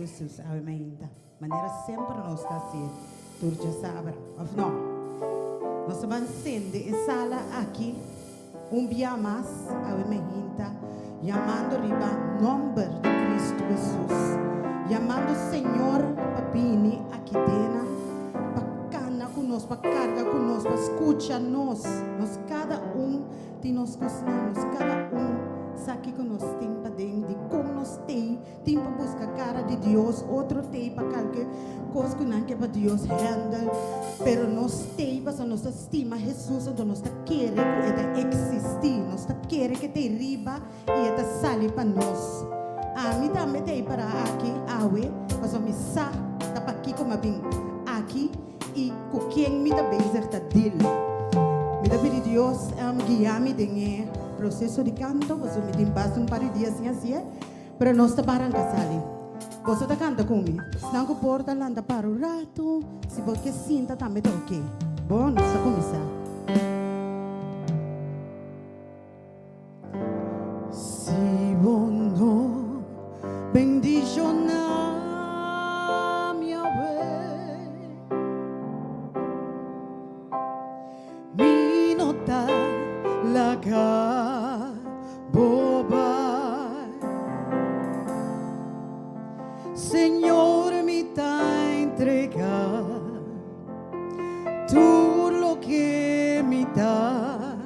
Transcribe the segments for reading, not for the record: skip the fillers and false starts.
Jesus ainda. Maneira sempre nós está assim. Tu já sabe, of não? Nós vamos sendo e sala aqui dia mais ainda, chamando riba nome de Cristo Jesus, chamando o Senhor para vir aqui dentro, para canar conosco, para carregar conosco, para escutar nós cada de nós gostamos, cada sabe que nós temos para dentro, de como nós temos para buscar a cara de Deus, outro tem para qualquer coisa que não é para Deus handle, pero nós temos para nós estima Jesus, então nós queremos que ele existir, nós queremos que ele riba e ele sale para nós. A mim também tem para aqui, awe, mas a mim sa, tá para aqui como bem aqui e com quem me dá bezerra tá dele. Me dá pedir Deus guiar-me dentro processo de canto, você me tem bastante um par de dias assim, para nós estar para casali. Você está canta comigo, se não porta lá anda para o rato, se você sinta também tá ok. Bom, nós está começar. Si bono bendijo na minha way, mi nota laga. Señor, me da entregar todo lo que me da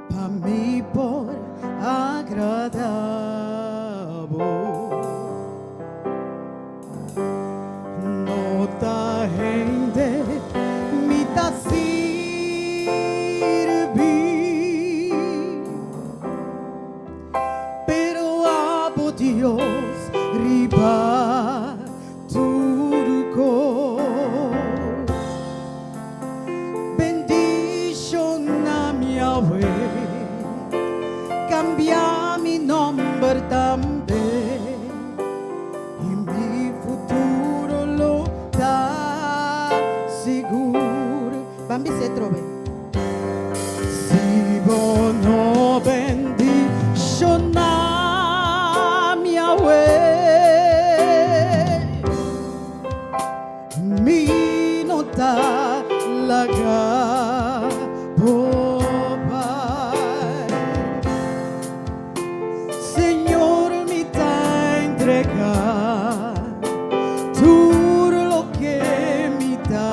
para mí por agradable. No da gente me da servir, pero amo Dios riba turco, bendición a mi way, cambia mi nombre también y mi futuro lo da seguro. Bambi se trove. Si bono bendición a mi way, mi nota laga popai. Señor, me da entregar todo lo que me da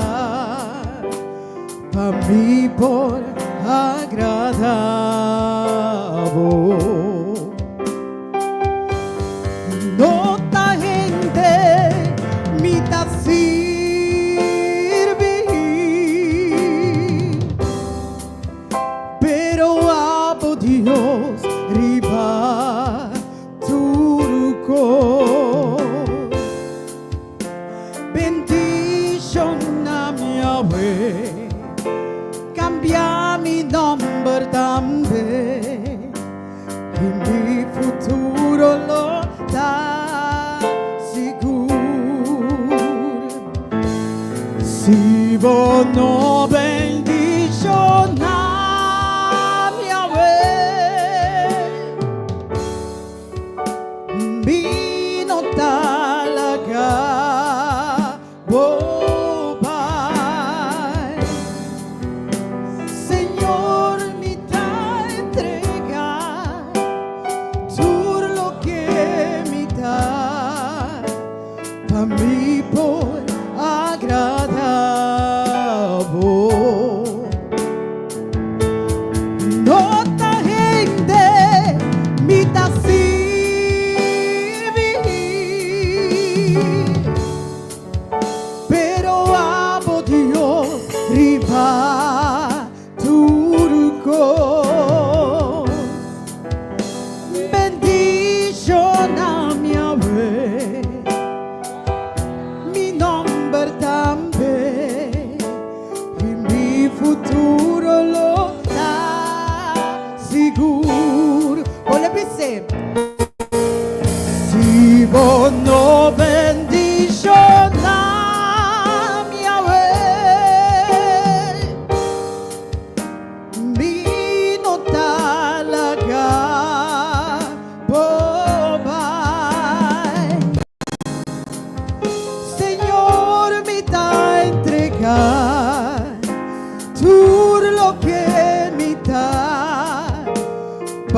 para mí por agradable. No ta gente me da servir, pero amo Dios riba turco, bendición a mi way, cambia mi nombre también y mi futuro lo da seguro. Si vos no bendición a mi way, mi nota laga bobai. Señor, me da entregar todo lo que me da para mí por agradable.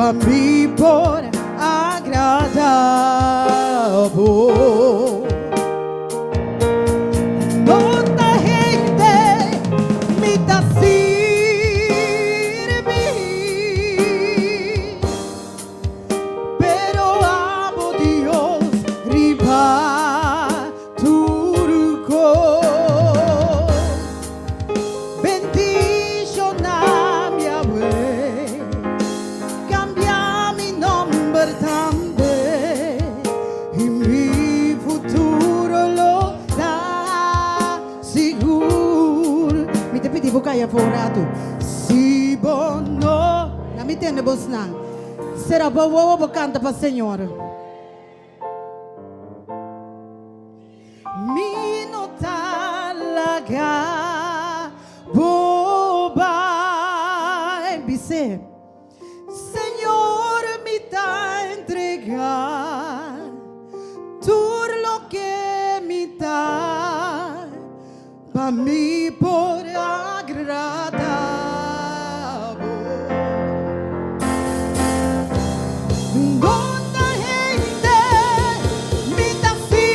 para mí por agradable. Muita gente me está servir, pero amo Dios riba turco. Bendición a mi abuelo, cambia mi nombre también, y mi futuro lo da seguro. Mi te pedi bucaya forato, si bono, la mi tiene bosnan, será bobo canta para Señor. Mi nota laga boba bise, Señor me da entregar todo lo que me da para mí por agradable. Muita gente me está servir,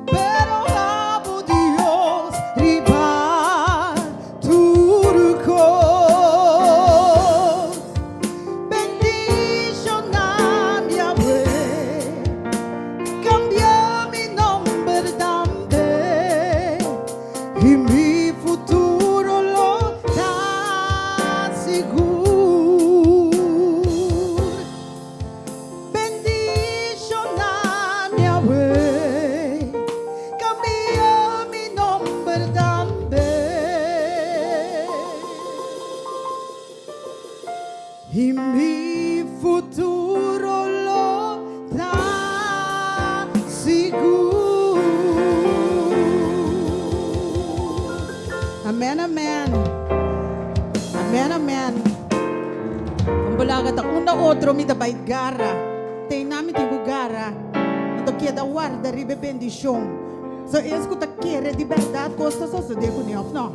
pero amo Dios riba turco. Bendición a mi abuelo, cambia mi nombre también, y mi futuro lo da seguro. Bendición a mi abuelo, cambia mi nombre también, y mi futuro lo da seguro. Amen, amen. Amen, amen. Ang balagat ako na otro mi da bait gara. Tay namin tigo gara. Nato kia da guarda ribe bendición. So escuta quiere de verdad cosas so de con off no.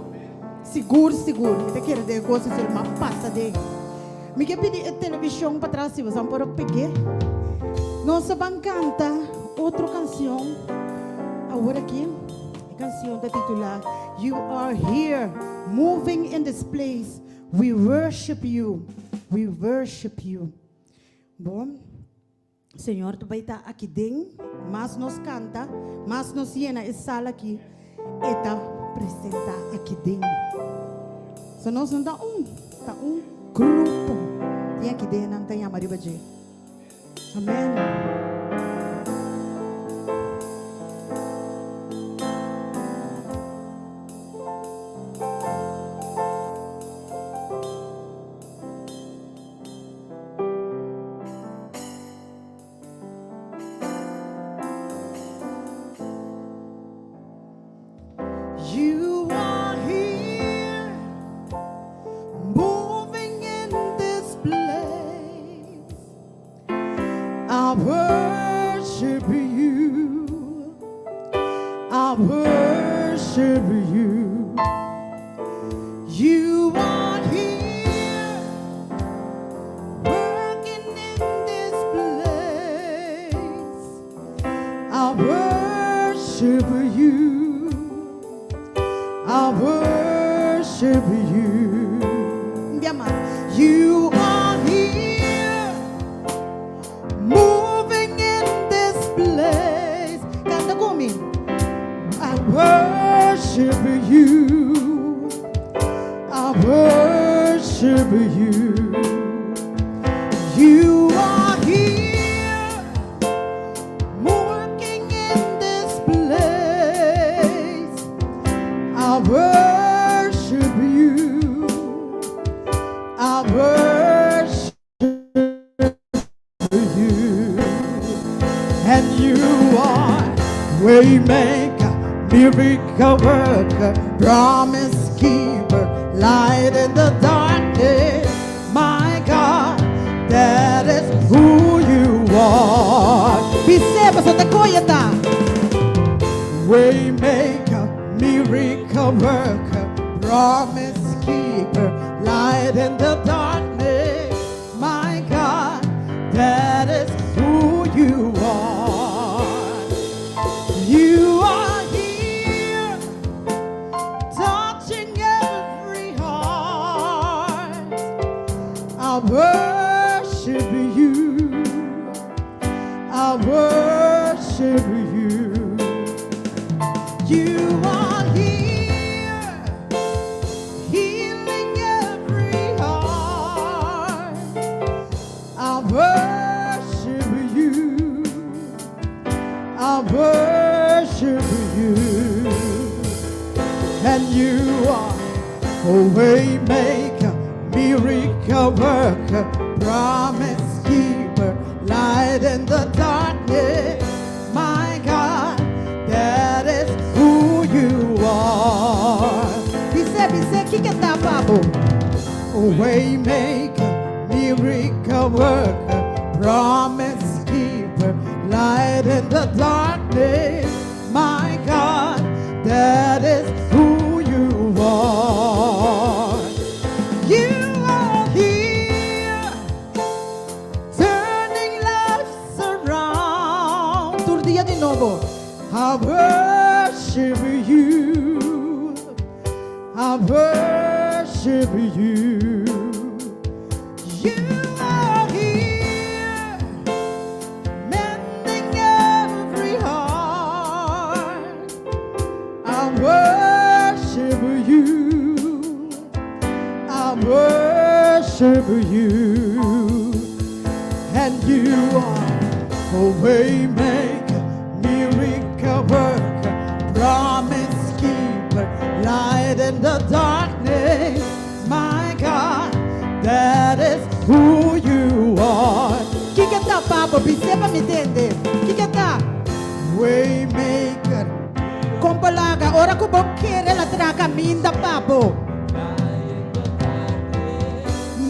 Seguro, seguro. Mi te quiere de cosas so ma passa de. Mi che pedi a televisão para trás se você não pegue. Nossa bancanta outra canção. Agora aqui, a canção da titular You Are Here, Moving in This Place. We worship you. We worship you. Bom, Senhor, tu vai estar aqui dentro, mas nos canta, mas nos llena essa sala aqui e tá apresenta aqui dentro. So nós não tá um grupo. Tem aqui dentro, não tem a Maria Bajé. Amém. You are here, moving in this place. I worship you. I worship you. You are here, working in this place. I worship you. I worship you. You are here, moving in this place. Canta comigo. I worship you. I worship you. You are here, working in this place. I worship you. I worship you. And you are waymaker, miracle worker, promise keeper, light in the darkness. My God, that is who you are. Perceba, só te coiata. Waymaker, miracle worker, promise keeper, light in the darkness. My God, that is who you are. You are here, touching every heart. I worship you. I worship you. You are here, healing every heart. I worship you. I worship you. And you are a way maker, miracle worker, promise keeper, light in the darkness. My God, that is who you are. Bise, kikita babo. A way maker, miracle worker, promise keeper, light in the darkness. My God, that is who you are. You are here, turning lives around. Turdia de novo. I worship you. I worship you. You are here, mending every heart. I worship you. I worship you. And you are a way maker, miracle worker, promise keeper, light in the darkness. My God, that is who you are. Kikata Papa, bisema mitende. Kikata. Waymaker. Kompalaga, ora ko bokere la traka minda papo.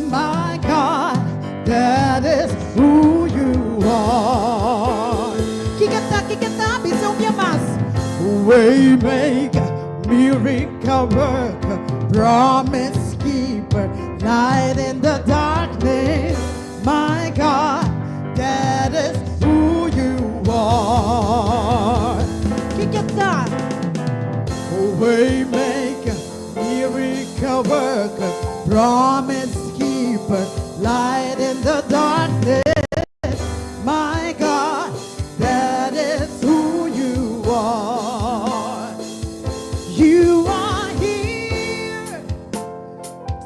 My God, that is who you are. Kikata, bisogna mas. Waymaker, miracle worker, promise keeper, light in the darkness. My God, that is who you are. Kikata. Waymaker, miracle worker, promise keeper, light in the darkness. My God, that is who you are. You are here,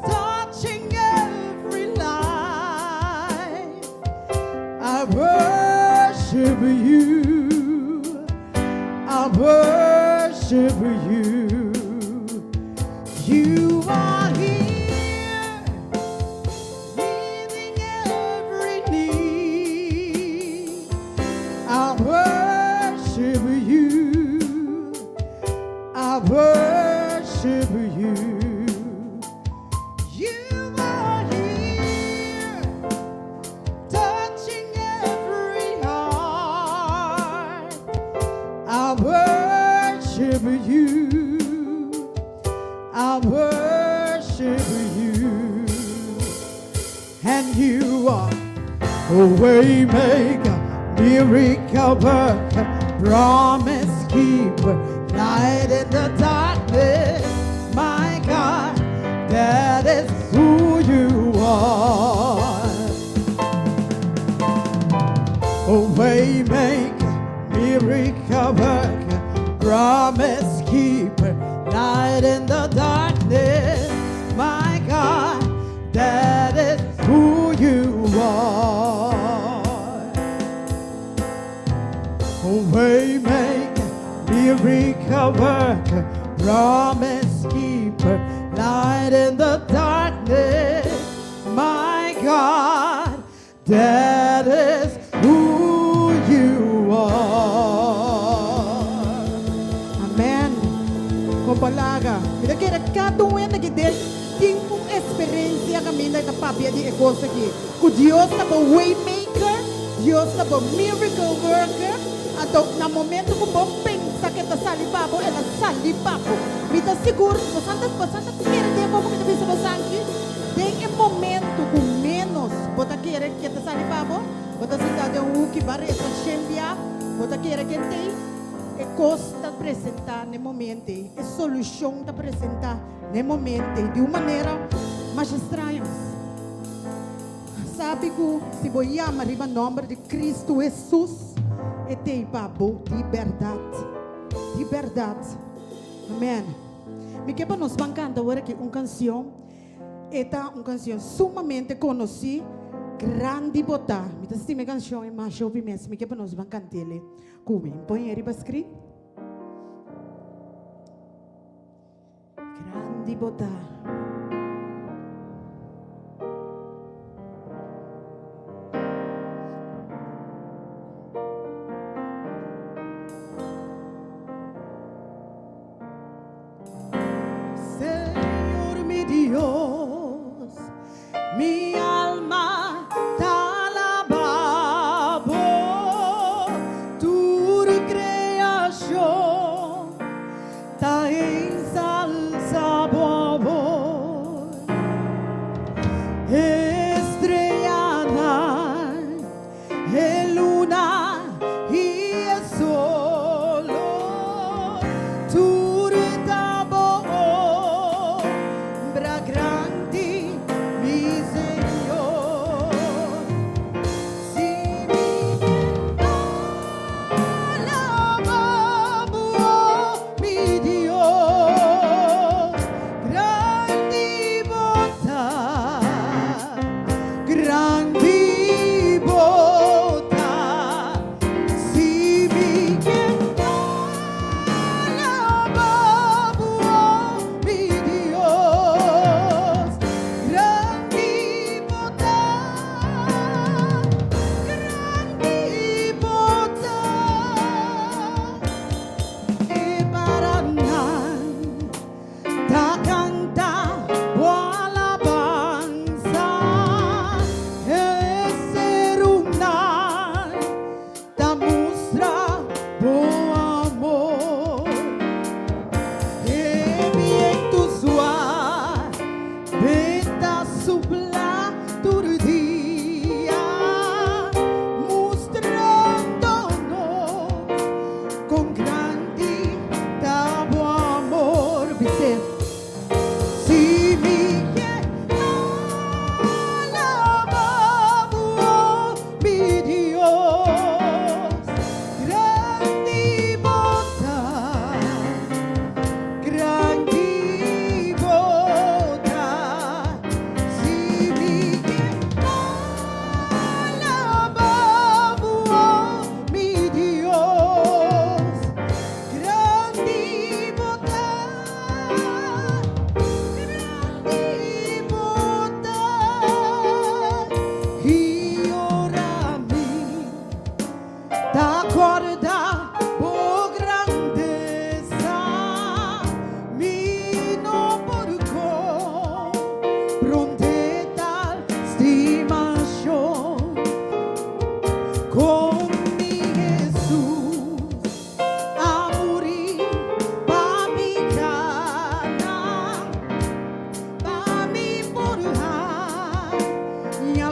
touching every life. I worship you. I worship you. You are here, meeting every need. I worship you. I worship you. You are here, touching every heart. I worship you. I worship you. And you are a way maker, miracle worker, promise keeper, light in the darkness. My God, that is who you are. A way maker, miracle worker, promise keeper, light in the darkness. My God, that is who you are. A way maker, miracle worker, promise keeper, light in the darkness. My God, that is who you are. Amen. Kompalaga, pinagkira katuwin na gidin, ting kong experiensya kami na itapapya di ekos aqui. Ku Dios na ba waymaker, Dios na ba miracle worker, ato na momento ko bang cosa que está salivabo, ela salivabo. Me está seguro, você quer ter como me disse você aqui, tem um momento com menos, você quer que está salivabo, você está de que vai essa chembia, você quer que tem, e costa apresentar no momento, e solução de apresentar no momento, de uma maneira mais estranha. Sabe que se vou chamar o nome de Cristo Jesus, e tem babo liberdade. Liberdade. Amém. Me quer para nós bancando agora que uma canção, esta uma canção sumamente conhecida, grande botar. Me está assistindo a canção, mas eu vi mesmo, me quer para nós bancando ele. Como? Põe aí para escrever. Grande botar. Dios, mi alma te alababo, tu creación te ensalzabo, estrella, el luna y el sol, tu grandi mi Señor, si mi alababo mi Dios, grandi bota, si mi alababo mi Dios.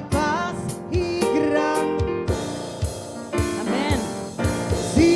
paz y gran. Amén. Sí.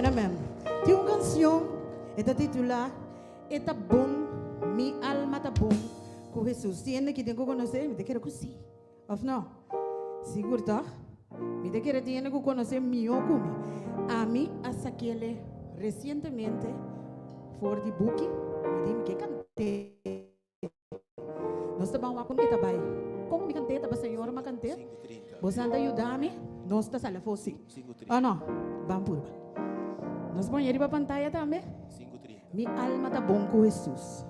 Amén, amén. Tiene una canción, esta titula, Eta bom, mi alma está bom con Jesús. Tiene que tengo que conocer, me te quiero que sí. ¿O no? Seguro, ¿tá? Me te quiero tiene que conocer mi ocumi. A mí, hasta que le recientemente, for the bookie, me dime que canté. Nós estamos lá com o Itabai. Como me cantei, estava senhora, me cantei. Você anda ajudar-me? Nós estamos lá, fosse. Ah, não. Vamos por lá. Nós vamos ir para a pantalla também. Minha alma está bom com Jesus.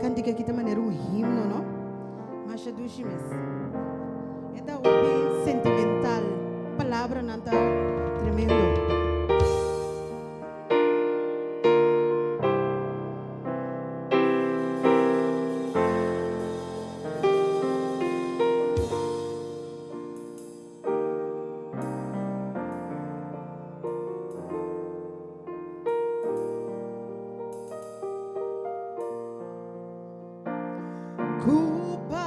Cantica aqui também era himno, não? Mas é do chimes. É bem sentimental. Palavra não está tremendo. Culpas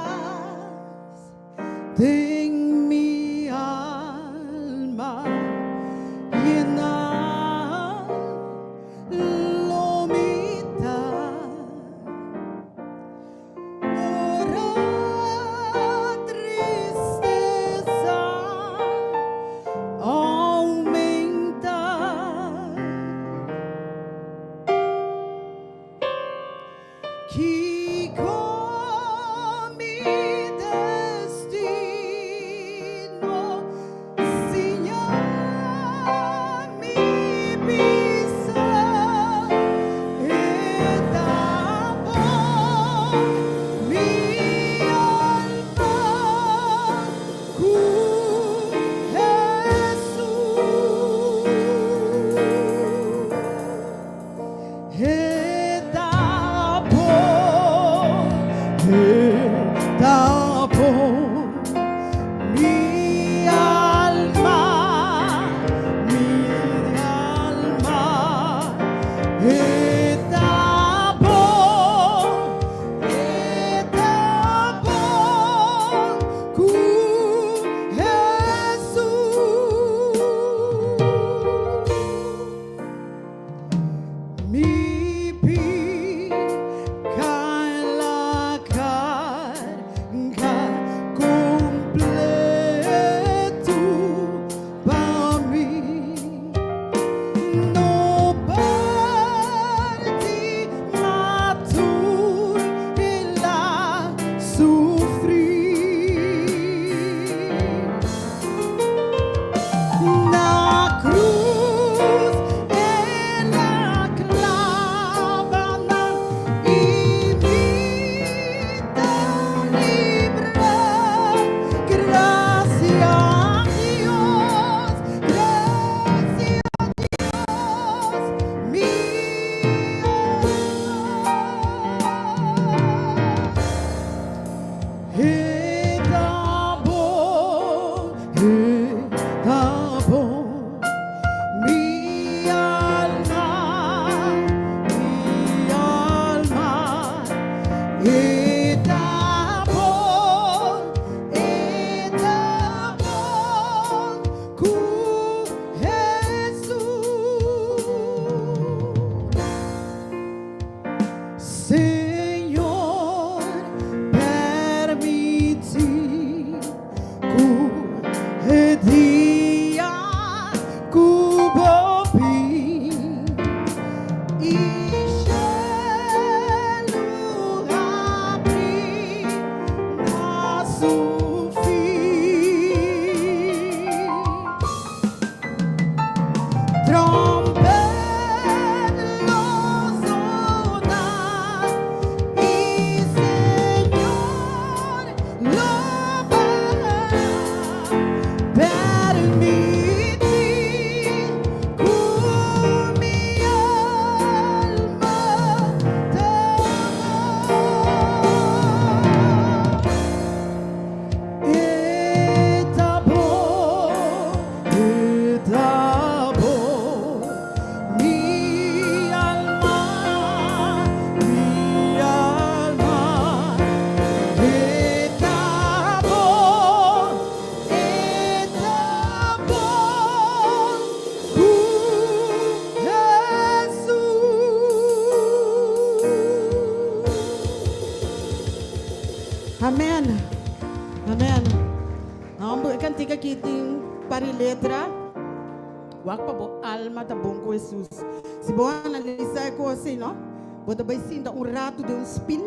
tem minha alma. Amen. Amen. Não, cantiga aqui tem para letra. Wak pa bo alma da bom com Jesus. Se bo analisar com assim, não? Você vai sentir rato de spin.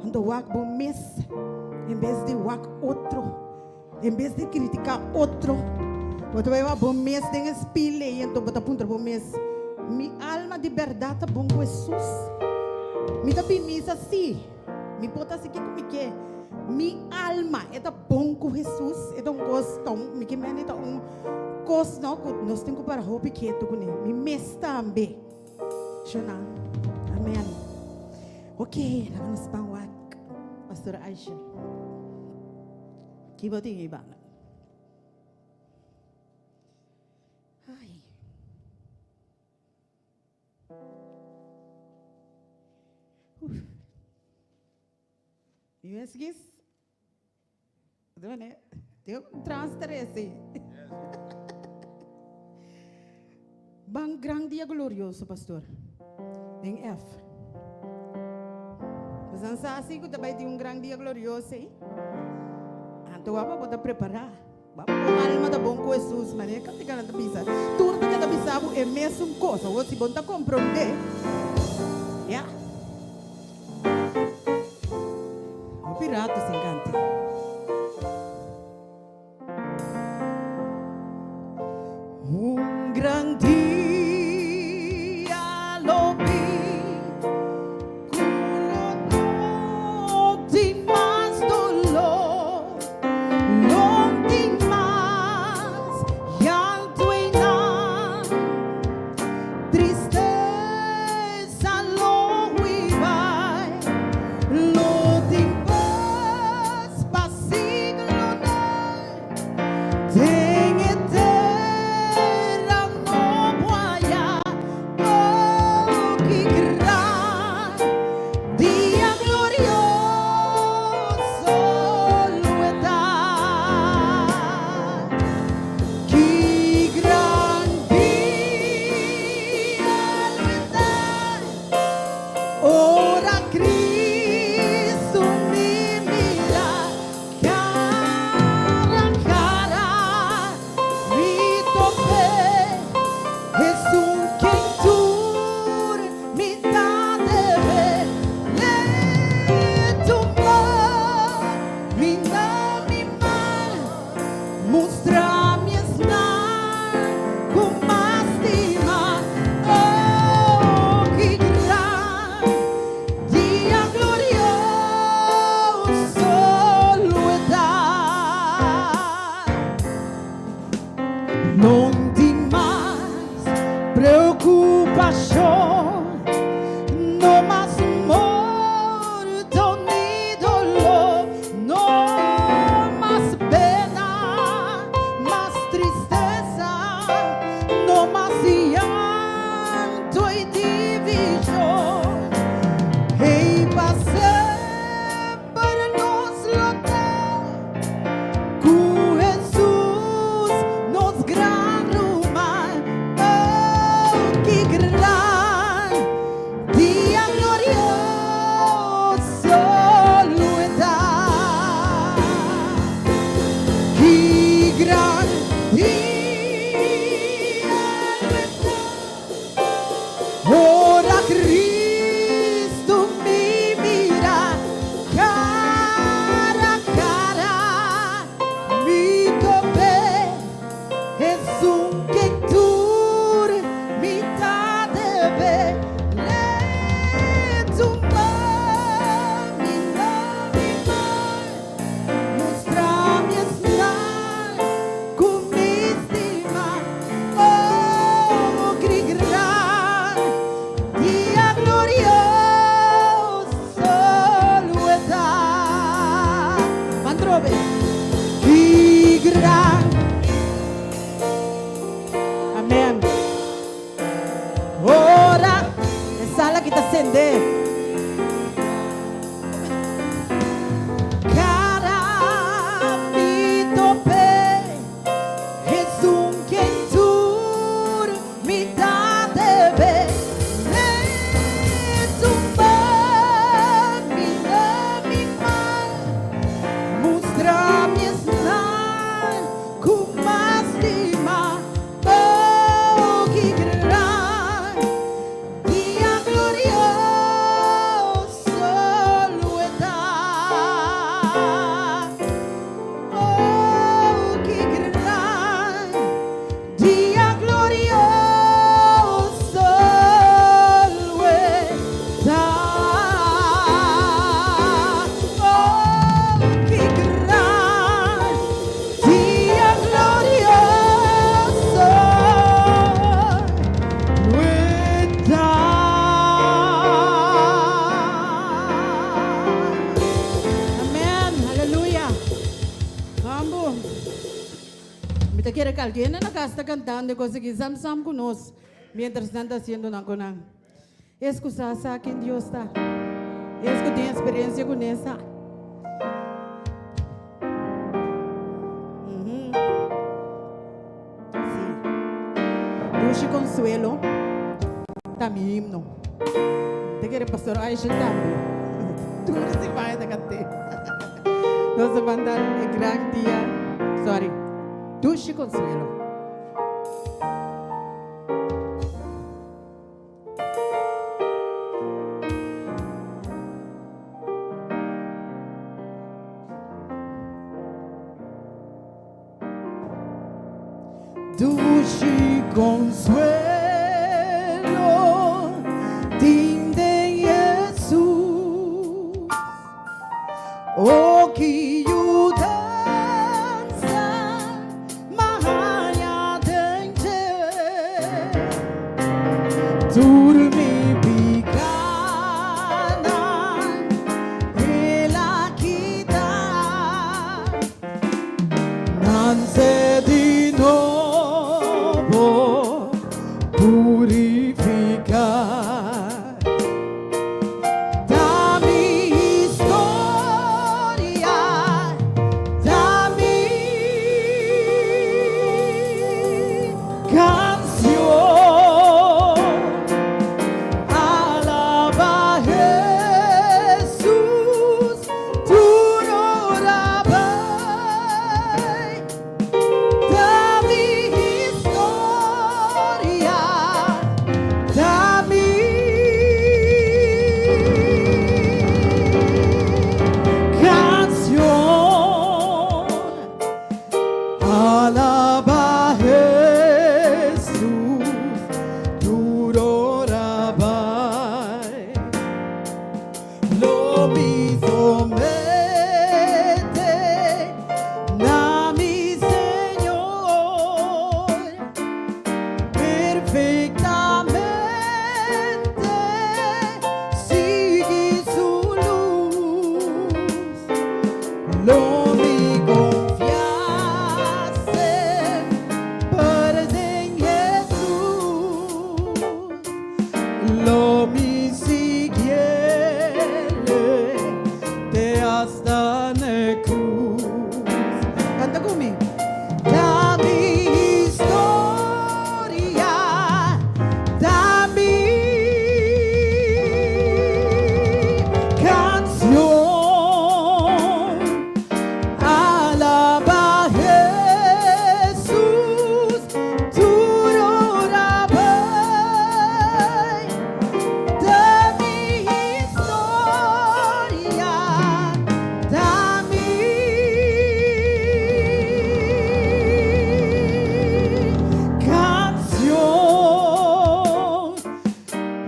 Então wak bo mes. Em vez de wak outro. Em vez de criticar outro. Você vai bo mes de spin. Então você apunta bo mes. Mi alma de verdade tá bom com Jesus. Mi da pinisa assim. Mi pota assim que comique. Mi alma é da bom com Jesus. É da gostão. Mi que mene da cos não nós temos para roupa que tu com mi mes também. Shona. Amen. Ok, nós vamos Pastor Aisha. Que bom tem iba. Ai. US gis. Dona, deu transferência. Bang grang dia glorioso, pastor. Em F. Mas sa assim que também tem grande dia glorioso, hein? Então apa pode preparar? Vamos alma da bom com Jesus, mas é que cada bisa. Tudo que cada bisa é mesmo coisa. Ou se bom tá compreender, yeah. O pirata se encanta. Gran dia lo vi, culo non ti mas dolor, non ti mas llanto e na tristeza lo vai, lo ti vas pasiglo ten que alguien en la casa está cantando, cosa que sam conosco, mientras están haciendo una conan. Es que sabe quién Dios está. Es que tiene experiencia con esa. Sí. Dulce Consuelo, también himno. Te quiere pastor Aisha también. Tú no se vayas a cantar. Nos va a dar el gran día. Sorry. Dulce Consuelo. Dulce consuelo, tinde Jesus, o que dança, mahanya dente, turmi picana, ela kita, nanse di no. Purificar da minha história, da minha canção, alaba Jesus, tu ora bem, da minha história. Alaba Jesus, turorabai, lo mismo mete na mi Señor, perfectamente sigue su luz, lo mi lo mi siguiere te hasta na cruz. Canta conmigo. Da mi historia, da mi canción, alaba Jesus, tu ora bem. Da minha história, da minha canção,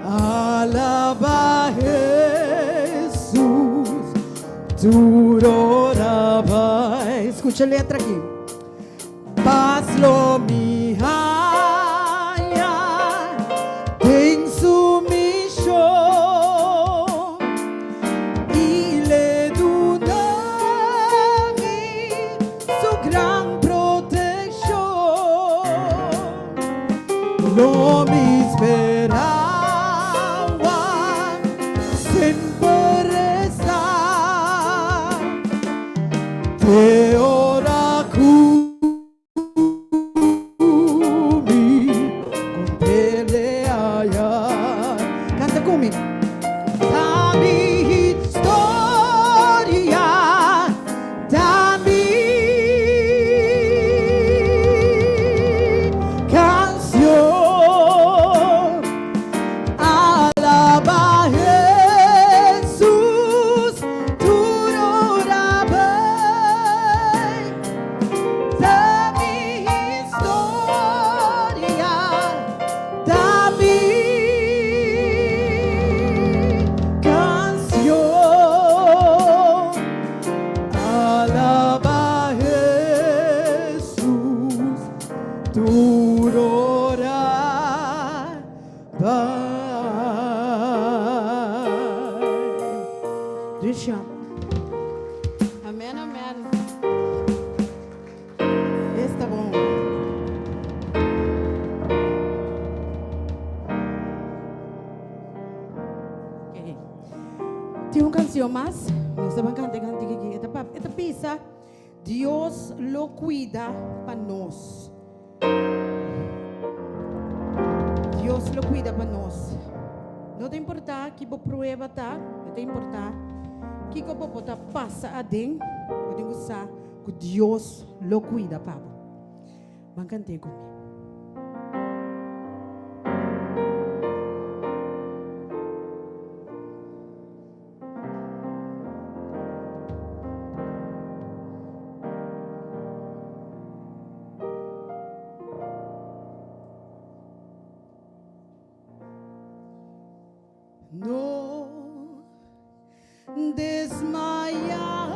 alaba Jesus, tu ora bem. Escucha a letra aqui. Paz lo mi haya, ten su misión y le dudavi su gran protección. Lo mi esperaba siempre estar, te ora Canta conmigo. da minha história, da minha canção, alaba Jesus, tu ora bem, da minha história, da minha canción, alaba Jesus, tu ora bem. Deixa. Amém, amém. Está bom. aquí. Tiene una canción más. No se van a cantar aquí. Esta pisa, Dios lo cuida para nos. Dios lo cuida para nos. No te importa que vos prueba, tá? No te importa que vos passa a dentro. Pode usar que Deus lo cuida, Pablo. Van cantar comigo. No desmayar,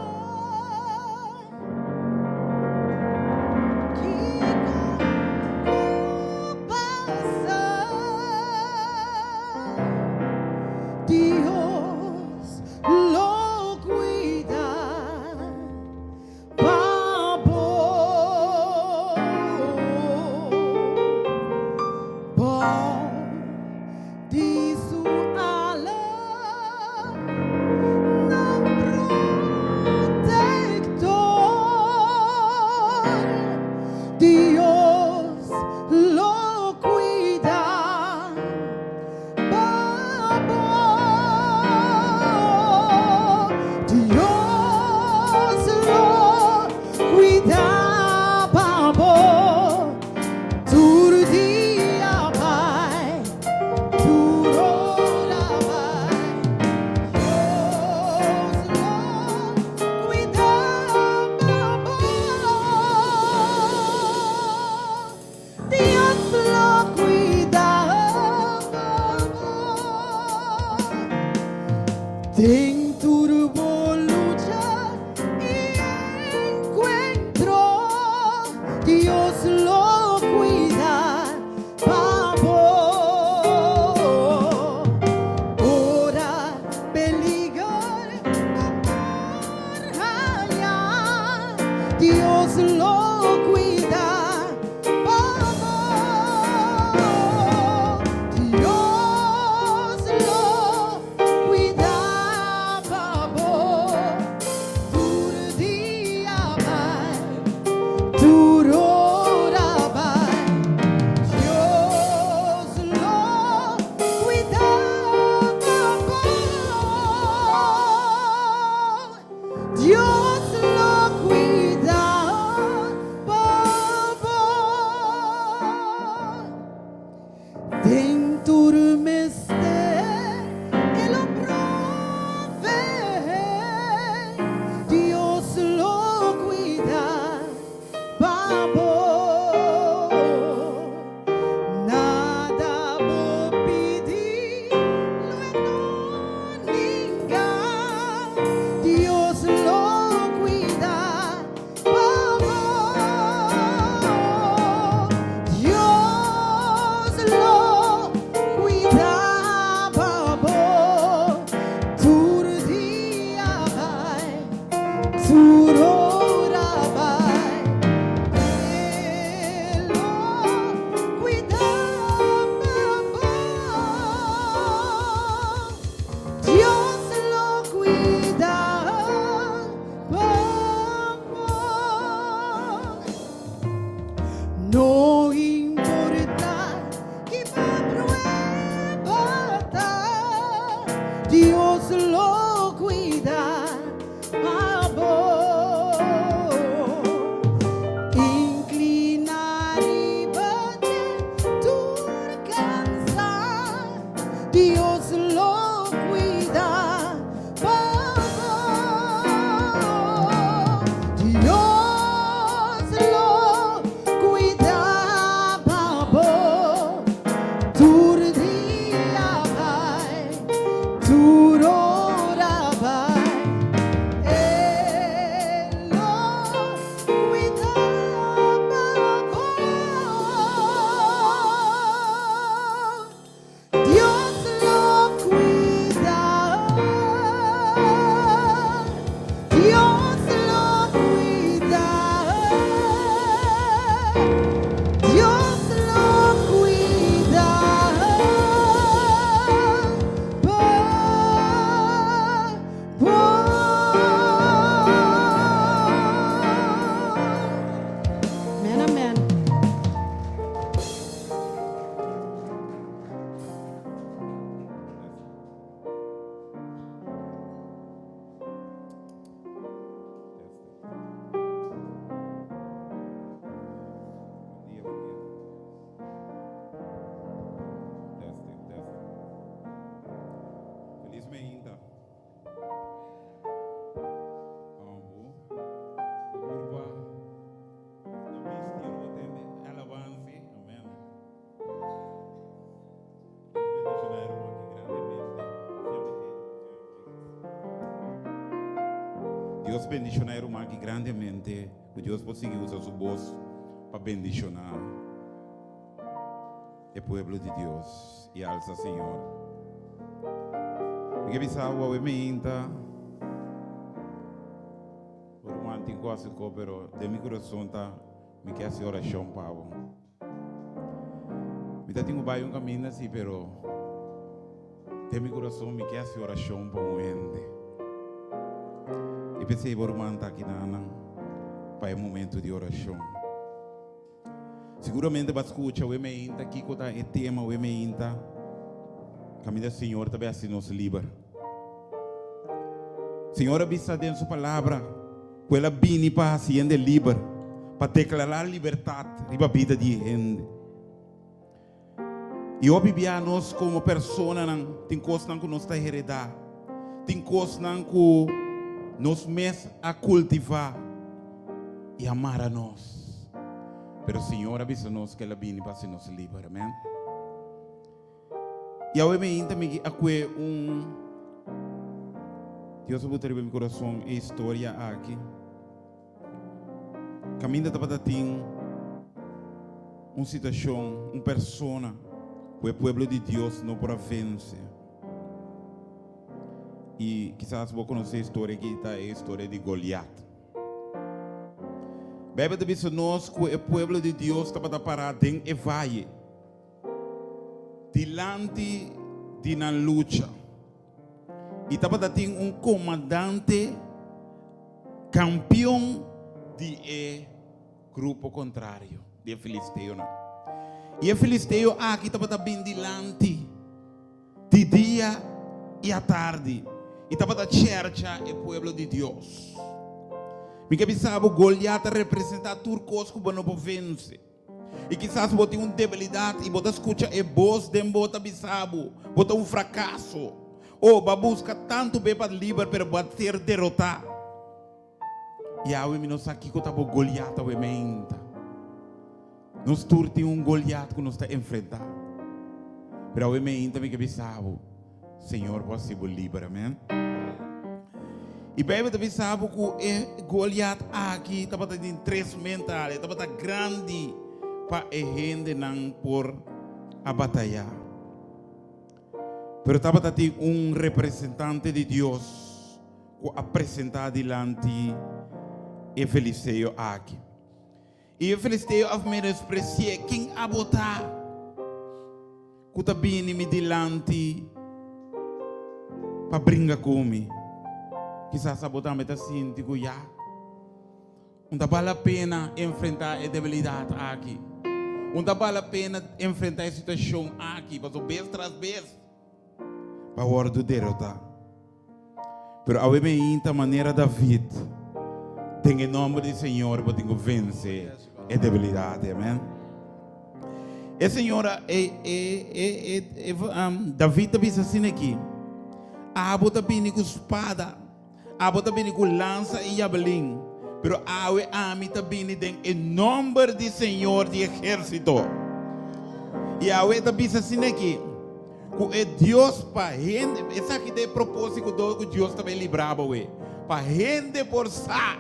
que como pasa, Dios lo cuida, papo, bom de sua Dios lo cuida, Babo. Dios lo cuida, Babo. Todo dia vai, tudo vai. Dios lo cuida, Babo. Dios lo cuida. Dentro lucha y encuentro, Dios lo cuida, papo. Ora peligrar por allá, Dios lo cuida, papo. Dios lo cuida, Deus bendicionar o irmão grandemente, que Deus conseguiu usar sua voz para bendicionar o povo de Deus e alça Senhor. Porque pensava o emenda, o irmão tem quase pero de meu coração tá me quer fazer oração Paulo. Me tá tenho baio caminho assim, pero de meu coração me quer fazer oração para o ende. E pensei o irmão tá aqui para o momento de oração. Seguramente vai escutar o emenda aqui com o tema o emenda. Caminho do Senhor também assim nos livra. Senhor avisa dentro sua palavra, que ela vem para assim de livre, para declarar liberdade riba vida de gente. E eu vivia nós como pessoa tem coisas que nós está heredar, tem coisas que nós mesmos a cultivar e amar a nós. Pero o Senhor avisa nós que ela vem para assim nos livre, amém? E eu me também aqui Deus botou no meu coração a história aqui. Caminho para ter uma situação, uma pessoa que o povo de Deus não pode vencer. E quizás vou conhecer a história que está a história de Goliat. Bebe de vista nós que o povo de Deus estava parado em Evaie. Dilante de na luta e estava tendo comandante campeão de grupo contrário de Filisteu e o Filisteu aqui estava bem dilante de dia e à tarde e estava da cerca o povo de Deus. Me que pensava Goliat representa turcos que não pode vencer. E quizás você tem uma debilidade e você escuta a voz de você bisabo, você um fracasso. Ou você busca tanto bem para livrar para você ser derrotado. E aí nós aqui que estamos Goliat ao emenda. Nós tem um Goliat que nós está enfrentando. Mas ao emenda me que bisabo, Senhor você o livra, amém? E bem você bisabo que Goliat aqui estava tendo 3 mentais, estava grande. Para a gente não por a batalhar. Pero estava tendo representante de Deus que apresentar diante o Filisteu aqui. E o Filisteu a menospreciar quem a botar. Que está bem me diante para brincar comigo. Quizás a botar me está sentindo já. Não vale a pena enfrentar a debilidade aqui. Não vale a pena enfrentar a situação aqui, mas vez tras vez, para o hora derrotar. Mas ao ver a maneira David, tem em nome do Senhor, para vencer a debilidade, amém? E Senhora, David disse assim aqui, a bota bem com espada, a bota bem com lança e javelin. Pero awe ami tabini den em nome do Senhor de exército. E awe tabisa assim aqui, que é Deus para gente, essa aqui é propósito do que Deus também librava we. Para gente forçar,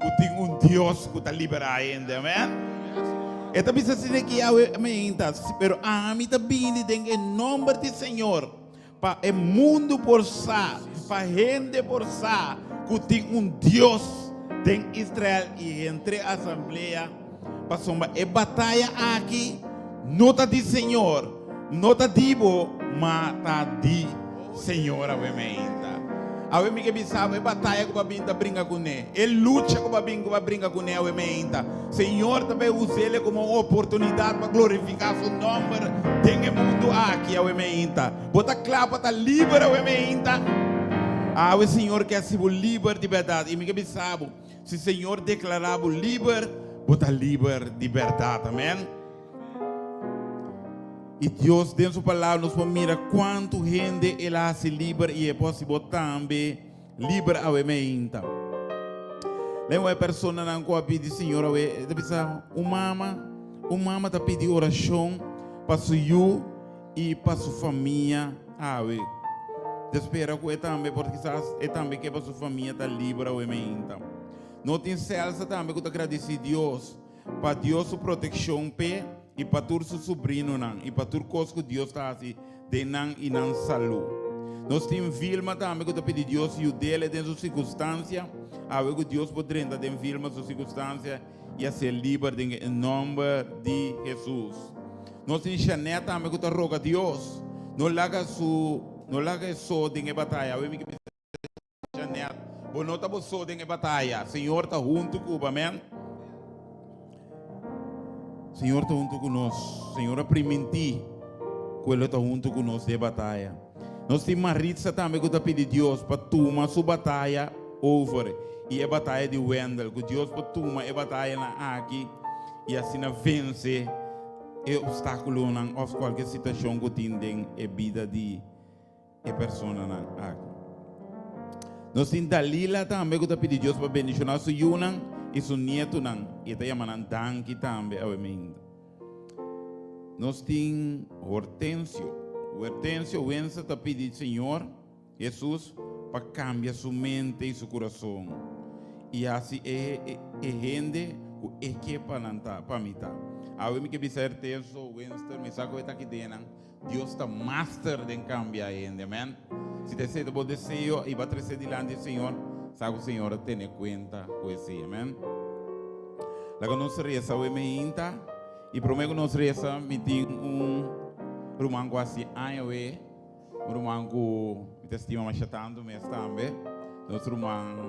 que tem Deus que está liberando ainda, amém? E tabisa assim aqui awe menta, pero ami tabini den em nome do Senhor, para o mundo forçar, para gente forçar, que tem Deus tem Israel e entre a assembleia passou uma batalha aqui nota de Senhor nota dibo mata de Senhor a emenda a me que bisava batalha com a binta brinca com ele luta com a brinca com ele a emenda Senhor também usa ele como uma oportunidade para glorificar seu nome tem o mundo aqui a emenda bota clapa tá livre a emenda o Senhor quer ser livre de verdade e me que bisava se o Senhor declarava livre, bota livre de verdade, amém? E Deus, dentro da sua palavra, nos mira quanto gente ele hace livre e é possível também livre ao emenda. Lembra uma pessoa não pode pedir, Senhor, uma mama está pedindo oração para o senhor e para sua família. Espera que também, porque quizás é também que a sua família está livre ou então. Não tem celsa também que agradecer a Deus para Deus sua proteção pé e para todo seu sobrinho não e para tudo coisa que Deus está assim de não e não saúde. Nós temos Vilma também que pedir Deus e o dele dentro das circunstâncias, a ver que Deus pode render dentro Vilma suas circunstâncias e a ser livre em nome de Jesus. Nós temos Chanel também que roga a Deus, não larga só em batalha, eu me que Chanel, bom não está só em batalha, Senhor está junto com amém. Senhor está junto conosco, Senhor aprimentir, que Ele está junto conosco de batalha. Nós temos Maritza também que está pedindo a Deus para tomar sua batalha over e a batalha de Wendell, que Deus para tomar a batalha aqui e assim vence o obstáculo ou qualquer situação que tem a vida de a pessoa aqui. Nós temos Dalila também que está pedindo a Deus para bendicionar sua Yunan e seu neto e está chamando Danki também ao meio. Nós temos Hortêncio. O Hortêncio Wensa está pedindo Senhor Jesus para cambiar sua mente e seu coração. E assim é gente que é para mim. A eu me que certeza Wensa me saco está aqui dentro. Deus está master de cambiar gente, amém. Se você tem bom desejo e vai trazer diante do Senhor, sabe o Senhor tem conta com isso, amém. Laga nós reza o emeinta e prometo nós reza me tem rumango assim anyway, rumango me estima mais chatando mas também nós rumango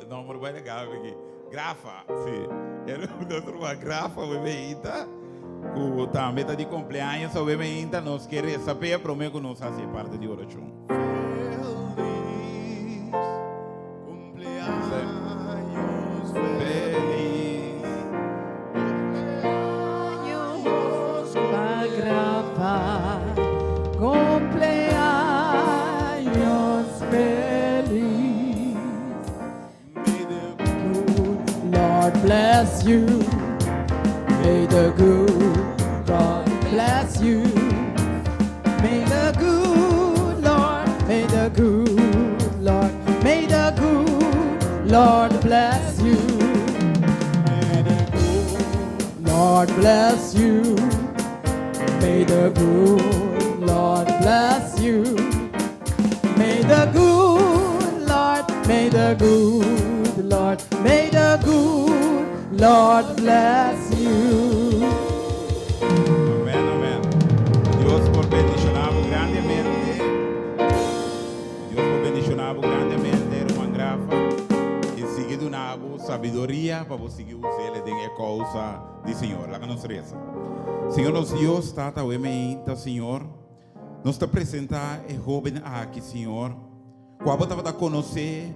não muito bem legal aqui grafa sim era nós rumango grafa o emeinta o também tá de cumpleaños o emeinta nós quer saber prometo nós fazer parte de oração. Bless you, may the good God bless you, may the good Lord, may the good Lord, may the good Lord bless you, may the good Lord bless you, may the good Lord bless you, may the good Lord, may the good Lord, may the good Lord bless you. Amém, amém. Deus por bendicionar grandemente. Deus por bendicionar grandemente, irmã Grafa. E seguido na sabedoria para você seguir usar ele em causa do Senhor. Lá que nós reza. Senhor, nosso Deus, está o ementa, Senhor. Nós te apresentar o jovem aqui, Senhor. Quando você vai conhecer,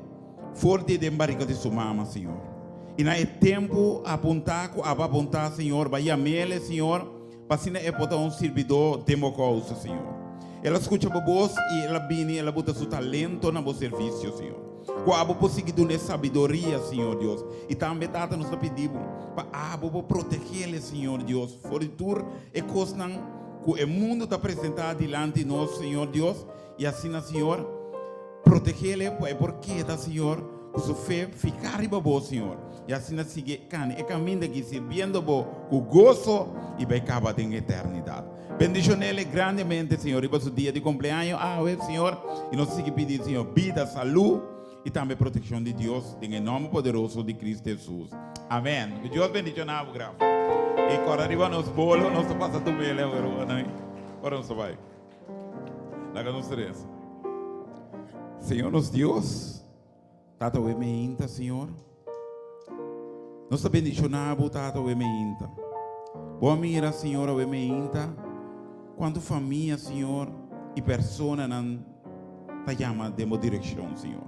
forte de embarca de sua mama, Senhor. E não é tempo apontar, Senhor, vai chamar ele, Senhor, para se é botar servidor democrático, Senhor. Ela escuta a voz e ela vem, ela bota seu talento no serviço, Senhor. Quando você conseguir dar sabedoria, Senhor Deus, e também tata nos pedimos para proteger ele, Senhor Deus, fora e coisa que o mundo está apresentado diante de nós, Senhor Deus, e assim, Senhor, proteger ele, porque, Senhor, que sua fé ficar em vós, Senhor. E assim sigue e caminho aqui servindo com gozo e vai acabar em eternidade. Bendicione ele grandemente, Senhor, e para o dia de cumpleaños, Senhor, e nós seguimos pedindo, Senhor, vida, saúde e também proteção de Deus, em nome poderoso de Cristo Jesus. Amém. Que Deus bendicione a graça. E quando arriba nos bolos, nós passamos tudo bem, agora nós vai. Lá que nós reza. Senhor, nosso Deus, Tata o emeinta, Senhor. Nós te bendicionamos, Tata o emeinta. Boa mira, Senhor, o emeinta. Quando família, Senhor, e pessoa não te chama de uma direção, Senhor.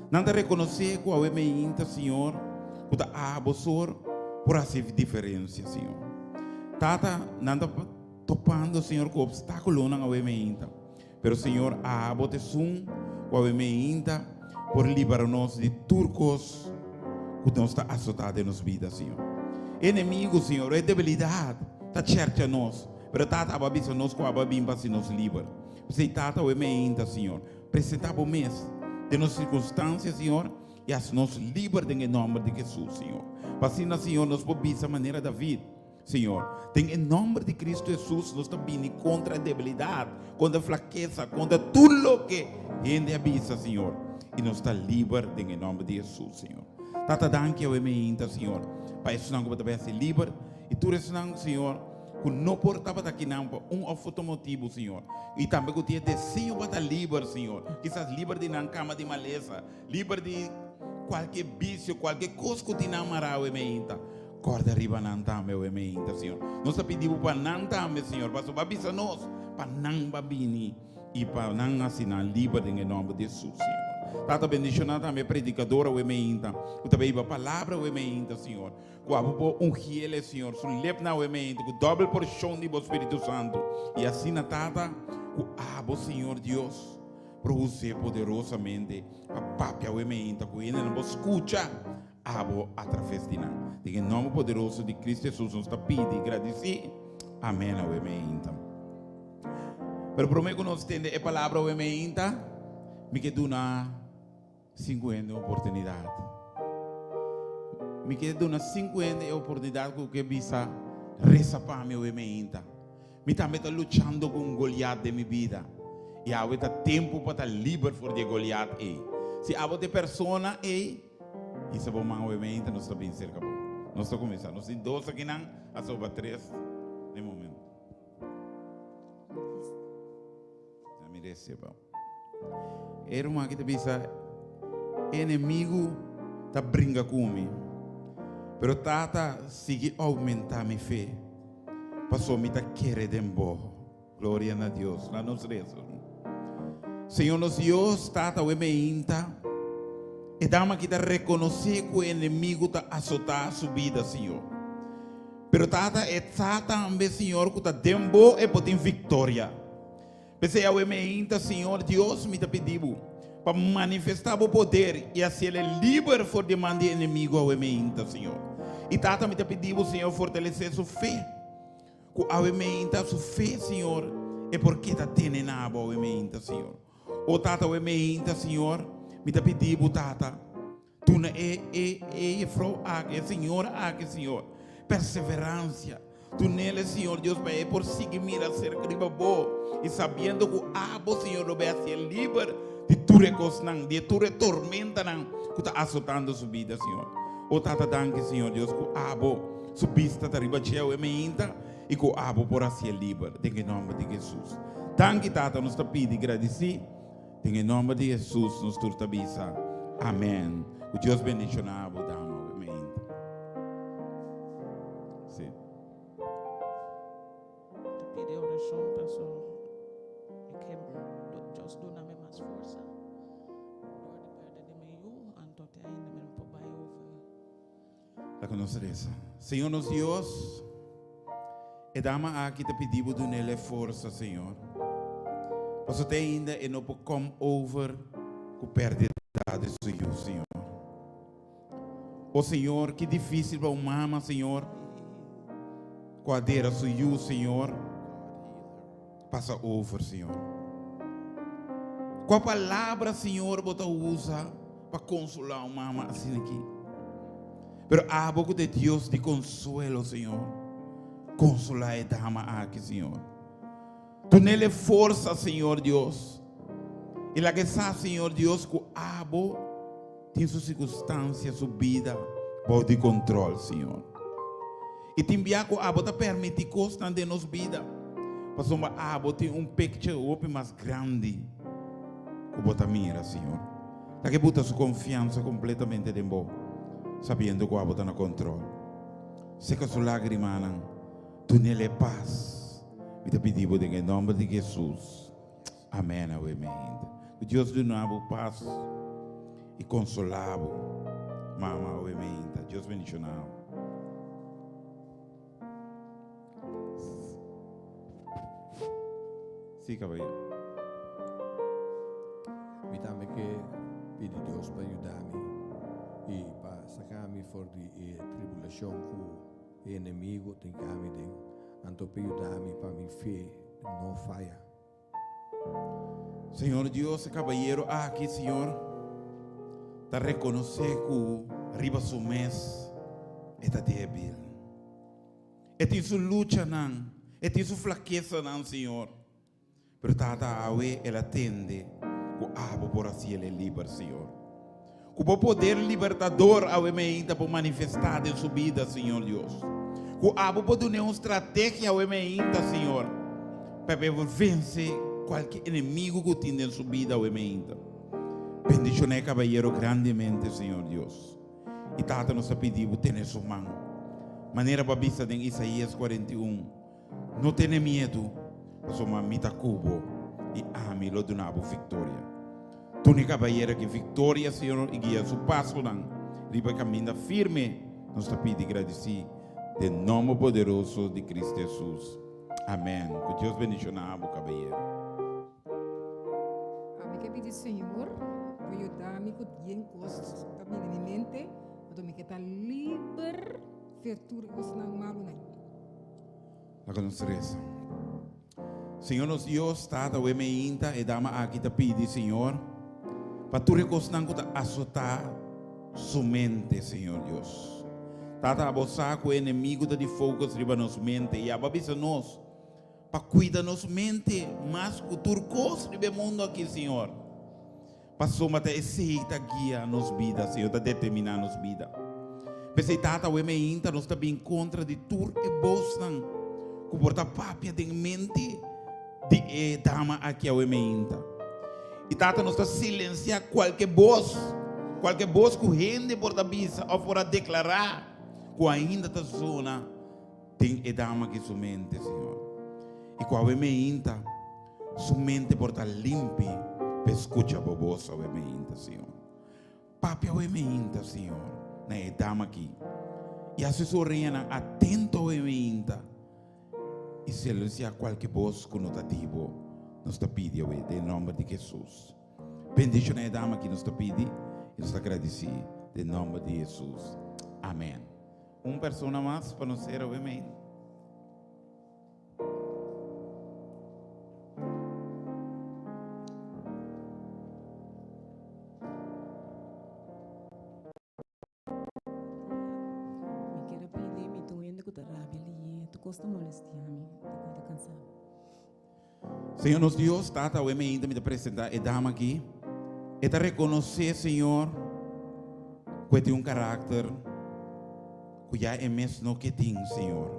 Não te reconhecer que o emeinta, Senhor, que te abosor por fazer diferença, Senhor. Tata, não te topando, Senhor, com obstáculo não o emeinta. Pero, Senhor, aboteção com o emeinta por liberar-nos de turcos que não está assustado em nossas vidas, Senhor. Inimigo, Senhor, é debilidade, está certo a nós, mas está a babisa nós com a babimba se nos livra. Você tata o emenda, Senhor. Apresentava o mês de nossas circunstâncias, Senhor, e as nos livra em nome de Jesus, Senhor. Assim, Senhor, nos podemos a maneira da vida, Senhor. Tem em nome de Cristo Jesus, nós também contra a debilidade, contra a fraqueza, contra tudo o que gente avisa, Senhor. E nos está livre em nome de Jesus, Senhor. Tata danke ao emenda, Senhor. Para isso não vai ser livre. E tu não, Senhor, que não portava aqui não automotivo, Senhor. E também que tinha desejo para estar livre, Senhor. Quizás livre de não cama de maleza, livre de qualquer vício, qualquer coisa que te namorava, emenda. Corda arriba não também, emenda, Senhor. Nós pedimos para não também, Senhor, para subir nós, para não babini e para não assinar livre em nome de Jesus, Senhor. Tata bendicionar também predicadora o emenda. O também a palavra o emenda, Senhor. Com um hiele, Senhor. Su lepna o emenda. Com double porção do Espírito Santo. E assim na tata, com abo, Senhor Deus, produzir poderosamente a papia o emenda. Com ele não escuta abo através de nós. Em nome poderoso de Cristo Jesus nos está pedindo e agradecer. Amém o emenda. Pero prometo que nós temos a palavra o emenda. Me quedo na 50 oportunidade. Me quedo na 50 oportunidade que visa reza para mim o emenda. Me também está lutando com um Goliat de minha vida. E agora está tempo para estar livre por de Goliat. Se agora tem pessoa e se vamos o emenda, nós estamos bem cerca. Nós estamos começando. Nós temos 2 aqui não, a sobre 3 no momento. Já me recebam. Era uma que te pensa, inimigo tá brinca comigo, pero tata sigue aumentar minha fé, passou me tá querer de embora, glória a Deus, lá nos rezos. Senhor nos Deus, tata o emeinta, e dama que tá reconhecer que o inimigo tá assotar a sua vida, Senhor. Pero tata é tata também, Senhor, que tá de embora e pode ter vitória. Pensei ao emeinta, Senhor Deus, me pediu para manifestar o poder e assim ele é livre for demanda inimigo ao emeinta, Senhor. E tata me pediu, Senhor, fortalecer sua fé. Ao emeinta, sua fé, Senhor, é porque está tendo ao emeinta, Senhor. O tata, o emeinta, Senhor, me pediu, tata, tu não é frau aqui, Senhor, aqui, Senhor, perseverança. Tu nele, Senhor Deus, vai por seguir a cerca de boa e sabendo que o Senhor, vai ser livre de tudo que de tormenta que está azotando sua vida, Senhor. O tata danke, Senhor Deus, que o subista da riba cheia e meinta e que o por ser livre, em nome de Jesus. Danke, tata, nos está pedindo agradecer, em nome de Jesus, nos turta bisa. Amém. O Deus bendicionar, dama, e meinta. Sim. Pedir oração, pastor, que Deus dá me mais força. Lord, perde de mim, antote ainda me por vai over. La conoceresa. Senhor nos Deus, e dama aqui te pedimos do nele força, Senhor. Posso ter ainda e não pode come over com perda de suyo, Senhor. O Senhor, que difícil para uma mama, Senhor. Quadeira suyo, Senhor. Passa over, Senhor. Qual palavra, Senhor, você usa para consolar uma mama assim aqui? Pero há pouco de Deus de consuelo, Senhor. Consolar a dama aqui, Senhor. Tu nele força, Senhor Deus. E lá que está, Senhor Deus, que abo tem suas circunstâncias, sua vida, pode controle, Senhor. E te enviar que abo te permite coisas de nossa vida. Mas abo tem picture open mais grande que você mira, Senhor. Lá que bota sua confiança completamente em você, sabendo que abo está no controle. Seca sua lágrima, tu nele paz. E te pedimos em nome de Jesus. Amém. Que Deus dê novo paz e consolado. Mama, amém. Deus bendicionado. Sim, caballero. Me também que pedir Deus para ajudar-me e para sacar-me fora de tribulação que o inimigo tem que me dar. Então, para ajudar-me para minha fé não falha. Senhor Deus, caballero aqui, Senhor, está reconhecer que arriba su mês está débil. É tem sua luta, não. É tem sua fraqueza, não, Senhor. Pero tata awe, ela atende que abo por assim ele é livre, Senhor. Que o poder libertador awe me ainda por manifestar em sua vida, Senhor Deus. Que abo por dar uma estratégia awe me ainda, Senhor, para vencer qualquer inimigo que tem em sua vida awe me ainda. Bendicionei caballero grandemente, Senhor Deus. E tata nos pediu ter sua mão. Maneira babista em Isaías 41. Não tenha medo, sua mamita cubo e ame lo donavo vitória. Tu ne caballero que vitória, Senhor, e guia seu passo não. Riba caminha firme, nos pedi agradecer, em nome poderoso de Cristo Jesus. Amém. Que Deus bendicionava, caballero. Amém. Que pedir, Senhor, para ajudar-me com alguém coisas também na minha mente, para me estar livre, fertura que você não malo nem. La conosceresa. Senhor, nos Deus, está da emeinta e dama aqui te pedi, Senhor, para tu recostar com a azotar sua mente, Senhor Deus. Tata abusar com o inimigo de fogo riba nos mente e ababisa nós para cuidar nos mente mais que turcos riba mundo aqui, Senhor. Para somar esse ta guia nos vida, Senhor, ta determinar nos vida. Pensei tata o emeinta nos está bem contra de tur e bosnan, que porta papia de mente de dama aqui o emeinta. E tata nos está silenciar qualquer voz que rende por da bisa ou por declarar que ainda está zona tem dama que sua mente, Senhor. E com a emeinta, sua mente por estar limpa, para escutar a voz o emeinta, Senhor. Papia o emeinta, Senhor, na dama aqui. E a assessoria atento ao emeinta. E silenciar qualquer voz conotativa, nos pediu em nome de Jesus. Bendição a dama que nos pede e nos agradece em nome de Jesus. Amém. Uma pessoa mais para nos ser o amém. Me quero pedir, me estou indo com a rabia ali, tu costa molestar-me, estou cansado. Senhor, nos Deus, tata o amém, me apresentar a dama aqui. E te reconhecer, Senhor, que tem caráter que já é mesmo que tem, Senhor.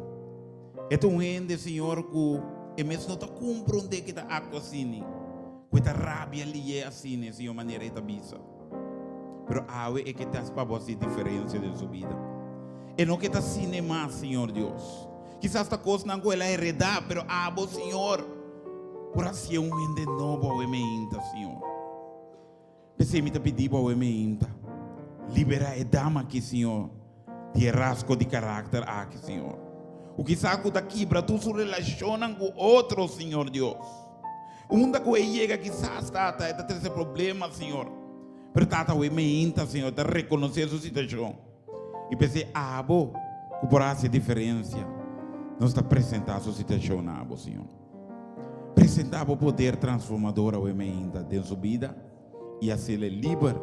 É um ende, Senhor, que é mesmo não compreende que está acto assim, que está rabia ali é assim, Senhor, maneira de bisa. Pero awe é que está para você diferença de sua vida. E não que está assim mais, Senhor Deus. Quizás esta coisa não é heredar, pero abo, Senhor, por assim um ende novo ao emeinta, Senhor. Pensei me pedir para o emeinta, libera a dama aqui, Senhor, de rasgo de caráter aqui, Senhor. O que saco daqui para tu se relacionam com outro, Senhor Deus. Uma que chega quizás está tendo esse problema, Senhor. Pero tata o emeinta, Senhor, de reconhecer a sua situação. E pensei, abo, que por essa diferença, nós está apresentando a sua situação, abo, Senhor. Apresentava o poder transformador ao emeinta de sua vida. E assim ele livre,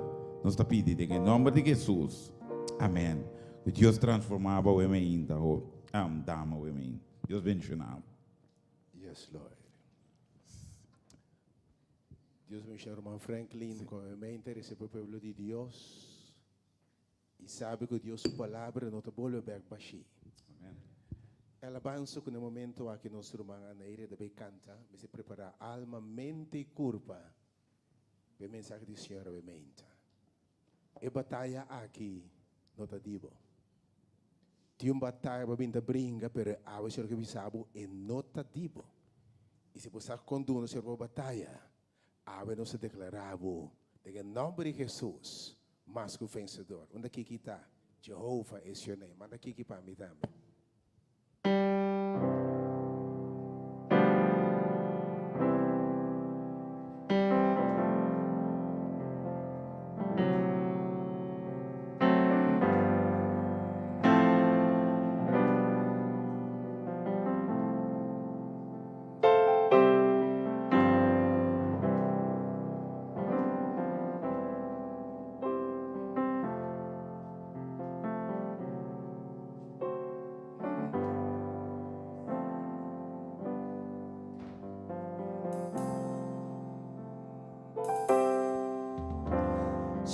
nos está pedindo em nome de Jesus. Amém. Que Deus transformava o emeinta, o dama o emeinta. Deus bendicionava. Yes, Lord. Deus me chama irmão Franklin, com a mente esse povo de Deus. E sabe que Deus sua palavra não te bolha back baixi. Amém. Ela avança que no momento aqui nosso irmão Anaíra deve cantar, me se prepara alma, mente e corpo. A mensagem do Senhor é mente. E batalha aqui, não está dibo. Tem uma batalha para vir brinca, pero a Senhor que sabe é não está dibo. E se você conduz o Senhor para batalha, a não se declarava, em nome de Jesus, mais que o vencedor. Onde aqui está? Jeová é seu nome. Manda aqui para mim também.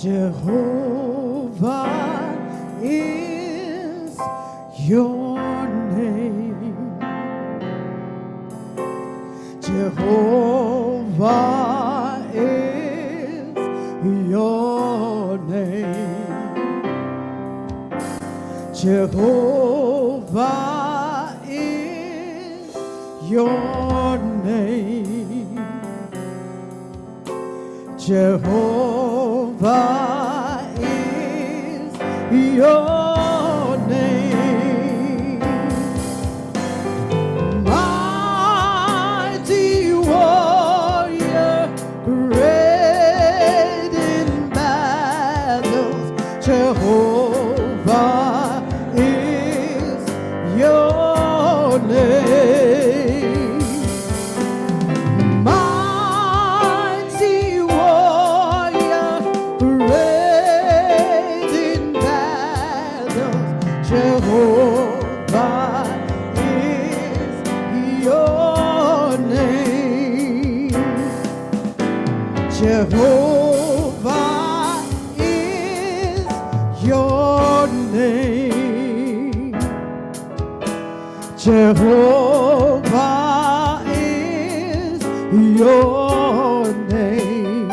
Jehovah is your name. Jehovah is your name. Jehovah is your name. Jehovah is your name. Mighty warrior, great in battles, Jehovah is your name. Mighty warrior, great in battles, Jehovah is your name. Jehovah is your name. Jehovah is your name.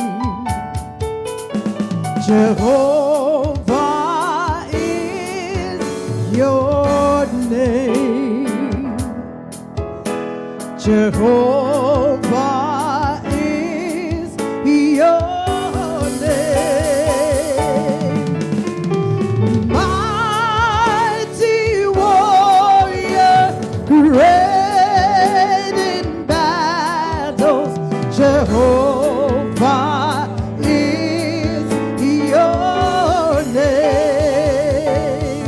Jehovah is your name. Jehovah is your name. Mighty warrior, great in battles, Jehovah is your name.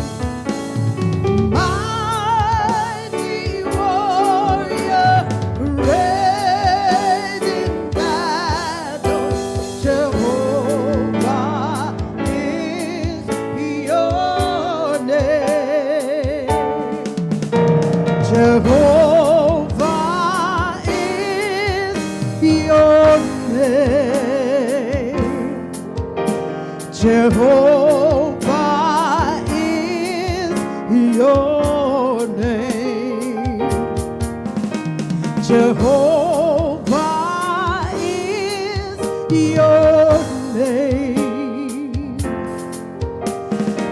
Mighty warrior, great in battles, Jehovah is your name. Jehovah is your name. Jehovah is your name. Jehovah is your name.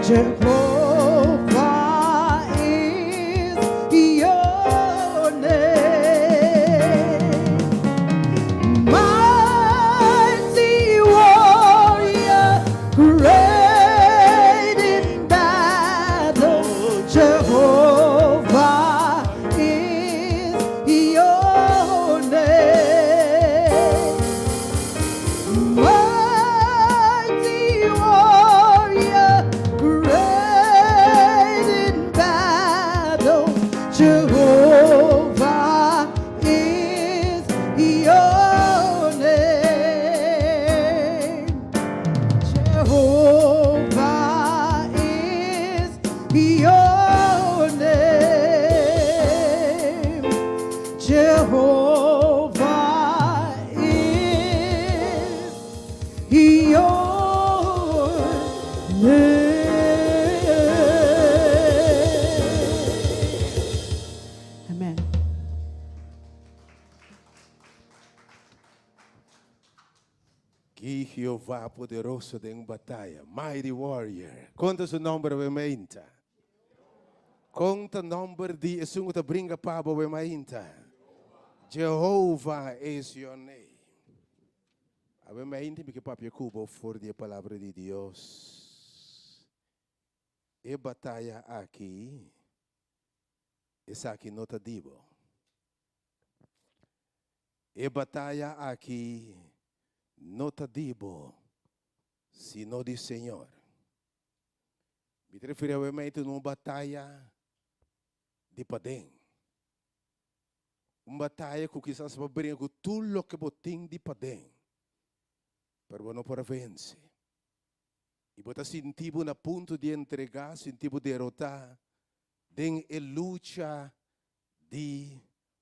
Jehovah is your name. Mighty warrior, great in battle, Jehovah is your name. Mighty warrior, great in battle, Jehovah is your name. Jehovah is your name. Jehovah is your name. Amen. Que Jeová poderoso em batalha, mighty warrior. Conta seu nome we mainta. Conta nome de sungo te bringa pabo we mainta. Jehovah is your name. Ave mainta porque papia cubo for die palavra de Deus. E batalha aqui. Essa aqui nota dibo. E batalha aqui. Nota dibo, sino di Senhor. Me refiro a uma batalha de padem. Uma batalha que quizás vai brincar com tudo o que botem de padem. Pero não para vencer. E botar sentido na ponto de entregar, sentido de derrotar, den a luta de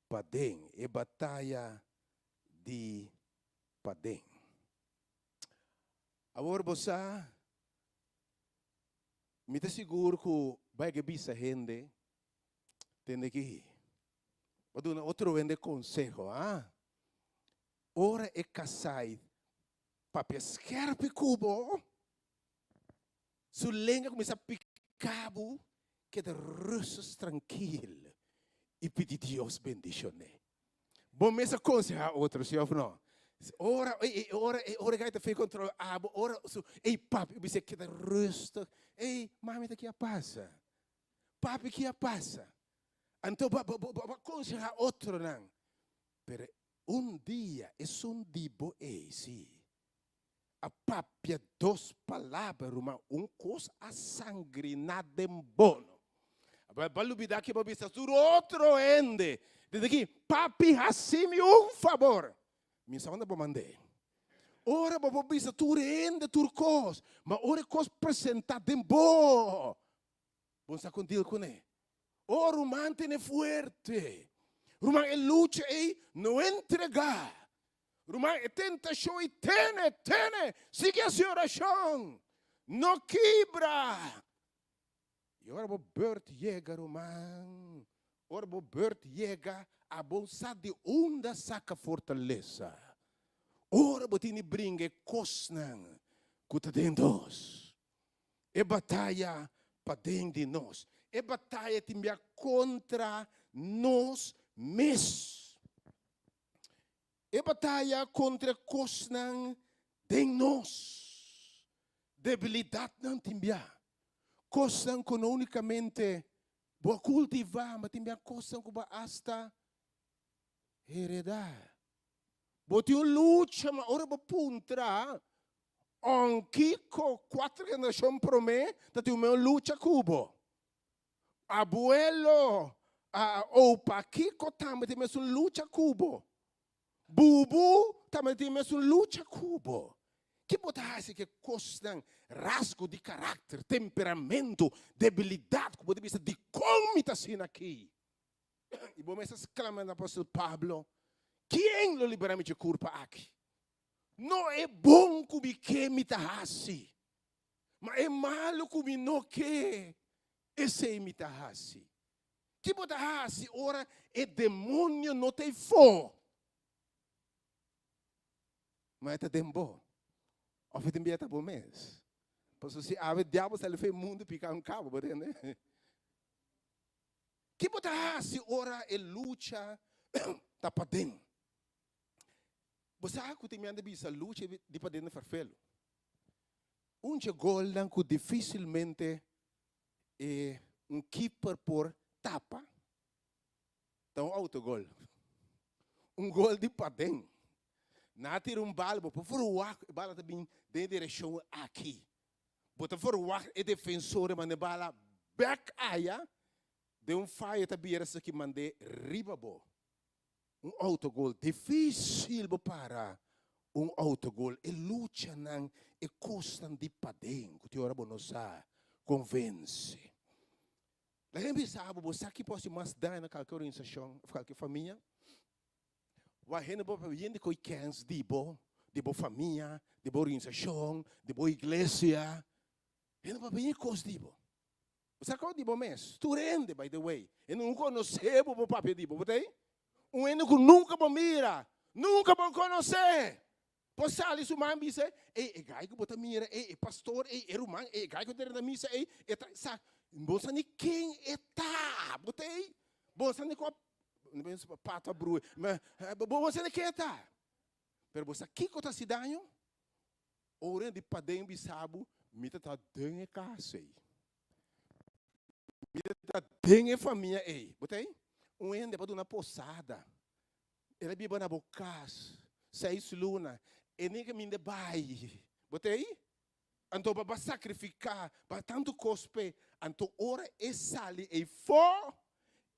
padem, e batalha de padem. Agora você, me está seguro que vai que bisa gente, tem que ir. Vou dar outro vende conselho, ah? Ora é casar, papel esquerpe cubo, su lenga começa a picabo, que de russos tranquilo, e pedir Deus bendicionar. Bom, mesmo aconselhar outro, se ou não. Ora, ora, que fez controle, ora, ei, papi, você que de rusto, ei, mami, que a passa, papi, que a passa. Então, aconselhar outro, não. Pero dia, é dibo, sim. A papia dos palavras, coisa a sangue nada em bono. Balubida que você está outro ende. Desde aqui, papi, assim-me favor. Minha segunda vou mandar. Ora, você está tu ende, tu coisa. Mas ora, coisa apresentada em bono. Vamos a contar com ele. Ora, mantém forte. Rumang é luta e não entregar. Rumang é tentação e tene. Siga a sua oração. Não quebra. E ora o beurt chega, Rumang. Ora o beurt chega a bolsa de onda saca fortaleza. Ora o tini bringe cosnan. Cuta dentro. É batalha para dentro de nós. É batalha timbia contra nós mesmos. É batalha contra coisas de nós. Debilidade não timbia. Coisas que não unicamente vou cultivar, mas timbia coisas que vou hasta heredar. Vou ter luta, mas ora vou puntra. Anque com 4 gerações para mim, tá tem uma luta cubo. Abuelo, opa, Kiko também tem uma luta cubo. Bubu também tem uma luta cubo. Que botar assim que costam rasgo de caráter, temperamento, debilidade, como deve ser de como está sendo aqui. E bom, essas clamando apóstolo Pablo, quem lo libera de culpa aqui? Não é bom que me tá assim, mas é malo que não quer esse me tá assim. Que botar assim, ora, é demônio não tem fome. Mas é tempo. Ou foi tempo tá bom mês. Porque se a diabo se ele fez mundo picar cabo, né? Que botar assim, ora, é luta tá para dentro. Você sabe que tem minha bisa luta de para dentro farfelo. Gol que dificilmente é keeper por tapa. Então autogol. Gol de para dentro. Não ter bala, por fora o bala também de direção aqui. Por fora o defensor manda bala back aya de fire também essa que mandei ribabo. Autogol difícil para autogol. E luta não é custa de padem. Que ora bonosa convence. A gente sabe você que pode mais dar na qualquer organização, qualquer família. A gente pode vir com cães de boa família, de boa organização, de boa igreja. A gente pode vir com os de boa. Você sabe de boa mês? Tu rende, by the way. E não conhecemos o papel de boa, botei? Eno que nunca vou mira, nunca vou conhecer. Você ali sua mãe diz, ei, gai que bota mira, ei, pastor, ei, irmão, ei, gai que der na missa, ei, sabe? Você nem quem está, botei? Você nem com a pata brua, mas você nem quem está. Pero você aqui com a cidade, ora de padem bisabu, mita tá dentro casa, mita tá dentro família, ei, botei? Ende para uma posada. Ele biba na bocas, 6 luna, e nem que me bai. Botei? Então para sacrificar, para tanto cospe, então ora e sali e for,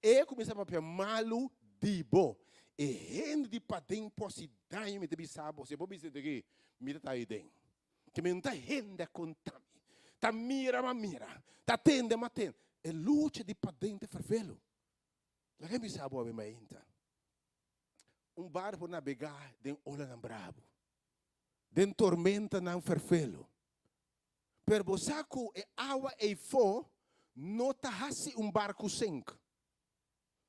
e começa a papel malu dibo. E rende de padem possidade me debi sabo, se bobi se daqui, mira tá aí dentro. Que me não tá rende com tami. Tá mira, tá tende, e luta de padem de fervelo. La gente sabe o que é barco navegar de ola bravo. den tormenta não ferfelo. Per bosaku e água e fo, não ta hasi barco sink.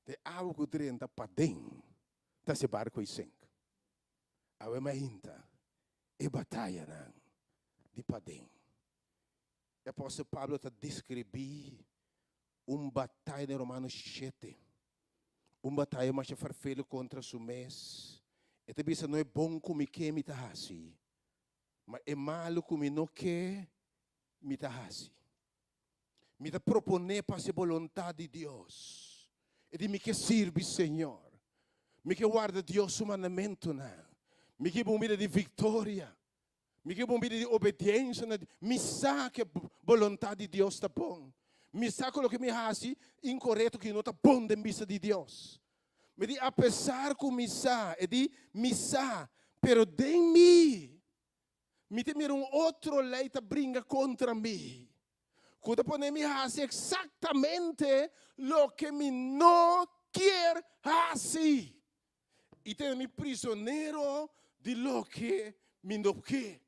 De água que drenta pa den, ta se barco e sink. Awe mainta, e batalha não, de pa den. E apóstolo Pablo ta descrevi batalha em Romanos 7. Batalha mas ferfelo contra su mês. E te bisa não é bom como que me ta hasi. Mas é malo como não que me ta hasi. Me ta propone para a vontade de Deus. E de me que sirve, Senhor. Me que guarda Deus o mandamento, não. Me que bombida de vitória. Me que bombida de obediência. Me saque a vontade de Deus, tá bom. Me saque o que me hasi incorreto que não tá bom de vista de Deus. Me diz, apesar que me sa, e di, me sa, pero de mim. Me tem outro lei que brinca contra mim. Quando pone me hace exatamente lo que me não quer hacer. E tem me prisioneiro de lo que me não quer.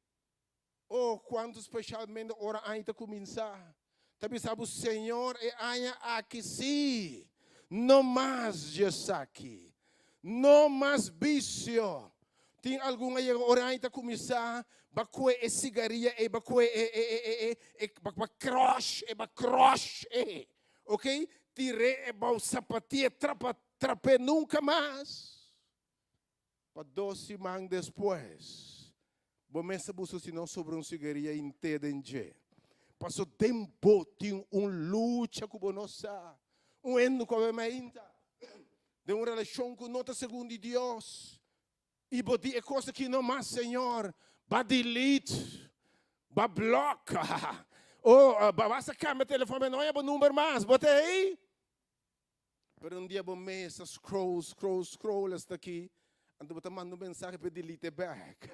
Oh, quando especialmente a hora ainda começar. Também sabe o Senhor é ainda aqui sim. Não mais Jesus aqui. Não mais vício. Tem alguma hora ainda começar. Bakwe e cigaria e bakwe crush e crush e. Ok? Tire e bau sapatia trape nunca mais. Para 12 semanas depois. Começa a buscar se não sobre cigaria inteira em dia. Passou tempo, tem luta com o nosso. Endo com a ainda. De uma relação com nota segundo Deus. E bodi é coisa que não mais, Senhor. Ba delete, ba block, ba sacar meu telefone, não é o número mais, botei. Pero dia bom mês, scroll, está aqui. Então bota manda mensagem para delete back.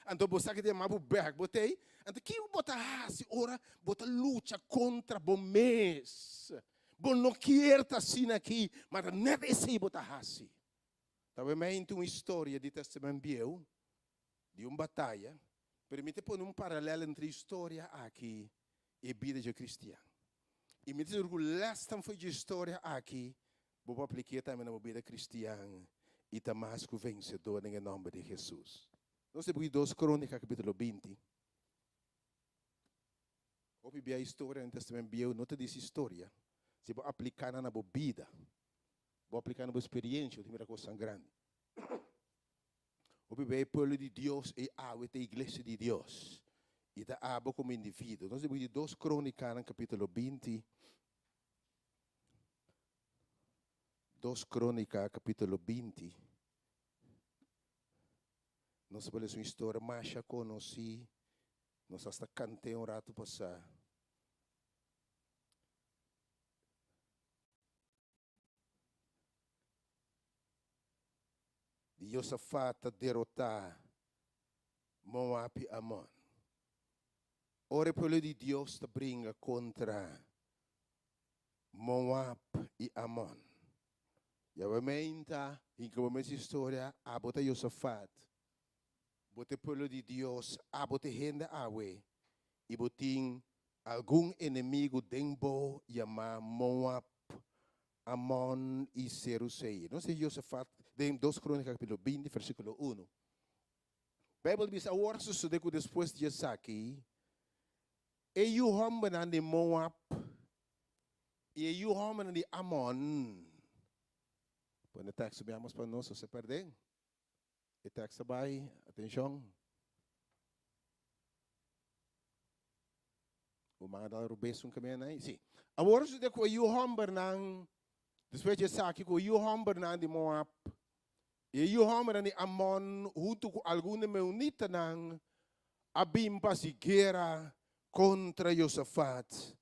Então você que tem mais back, botei. Então que bota se ora, bota luta contra bom mês. Bom não quer tá assim aqui, mas não é esse bota assim. Talvez uma história de testamento bio, de uma batalha. Permite pôr paralelo entre a história aqui e a vida de cristão. E me diz que esta foi de história aqui, vou aplicar também na vida cristã e Damasco vencedor em nome de Jesus. Nós temos 2 Crônicas, capítulo 20. Ouvi a história no Testamento Bíblico, não te diz história. Se vou aplicar na vida, vou aplicar na experiência, tem uma coisa grande. O bebê é o povo de Deus e a igreja de Deus. E da aba como indivíduo. Nós temos 2 Crônicas, no capítulo 20. 2 Crônicas, capítulo 20. Nós sabemos uma história mais conhecida. Nós hasta cantei rato passado. De Josafat derrotar Moab e Amon. Ora, o povo de Deus te brinca contra Moab e Amon. E obviamente, em que momento história, a bota Josafat, bota o povo de Deus, a bota gente awe, e botin algum inimigo dembo chamado Moab, Amon e Serusei. Não sei Josafat, em 2 Crônicas, capítulo 20, versículo 1. A Bíblia diz, agora sucede que depois de Isaac, e o homem de Moab, e o homem de Amon, quando o texto viemos para nós, você perde. O texto vai, atenção. O mga dal rubes um caminho aí, sim. Agora sucede que o homem depois de Isaac, que o homem de Moab, e o homem de Amon, junto com alguns meunitas, abim para se guerra contra Josafat,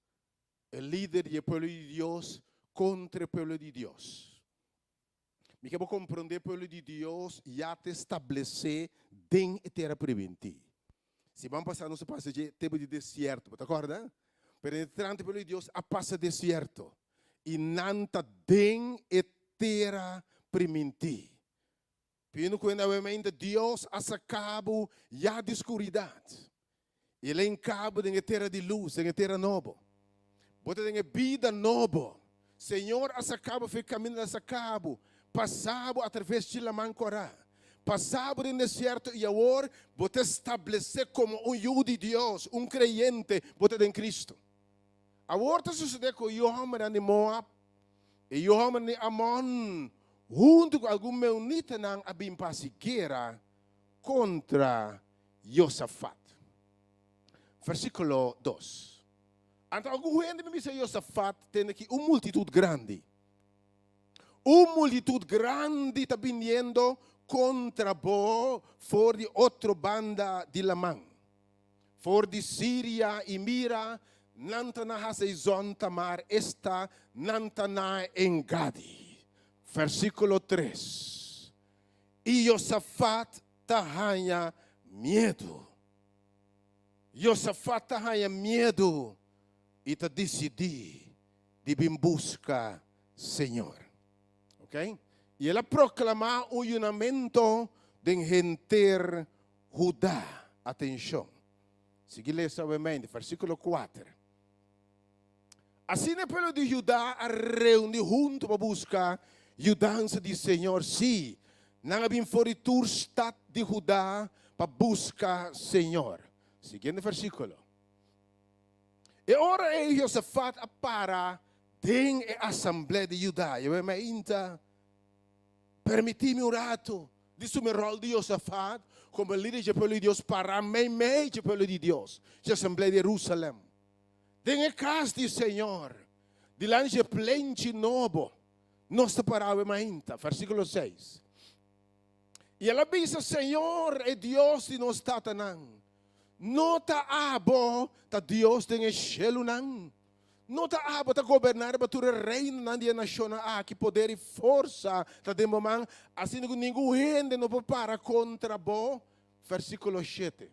o líder do povo de Deus, contra o povo de Deus. Me quero compreender o povo de Deus já te estabelecer dentro da terra preventiva. Se vamos passar nosso passagem, tempo de deserto, está acordando? Penetrante o povo de Deus, a passa deserto. E nanta dentro da terra preventiva. Pino quando realmente Deus asa cabo já de escuridade. Ele em cabo de terra de luz, de terra novo. Bota de vida novo. Senhor asa cabo foi caminho asa cabo. Passado através de la mancorá. Passado no deserto e agora bota estabelecer como jugo de Deus, creyente, bota em Cristo. Agora sucede com o homem de Moab e o homem de Amon, junto com algum meunita nang abim guerra contra Josafat. Versículo 2. Então, algum gente me diz Josafat tem aqui multitud grande. Multitud grande está vindo contra bo for de outra banda de Lamang. For de Síria e Mira, nantana haseizon tamar esta nantana engadi. Versículo 3. E Josafat tahanha medo. Josafat tahanha medo e ta decidi de vir buscar Senhor. Ok? E ela proclama juramento de gente Judá. Atenção. Sigue lendo suavemente, versículo 4. Assim o povo de Judá a reunir junto para buscar ajudança do Senhor. Sim, não havia foritur estado de Judá para buscar Senhor. Seguinte versículo. E ora é Josafat para den a assembleia de Judá. Eu me inta. Permiti-me um rato de assumir o rol de Josafat como líder do povo de Deus para meio do povo de Deus, da Assembleia de Jerusalém. Tem a casa do Senhor, diante do plente novo, nós paramos ainda, versículo 6. E ela diz, Senhor é Deus de nós tatanang. Nota abo, ta Deus tem cielo nang. Nota abo ta governar para o reino na nação que poder e força ta demomang assim que ninguém gente não para contra bo. Versículo 7.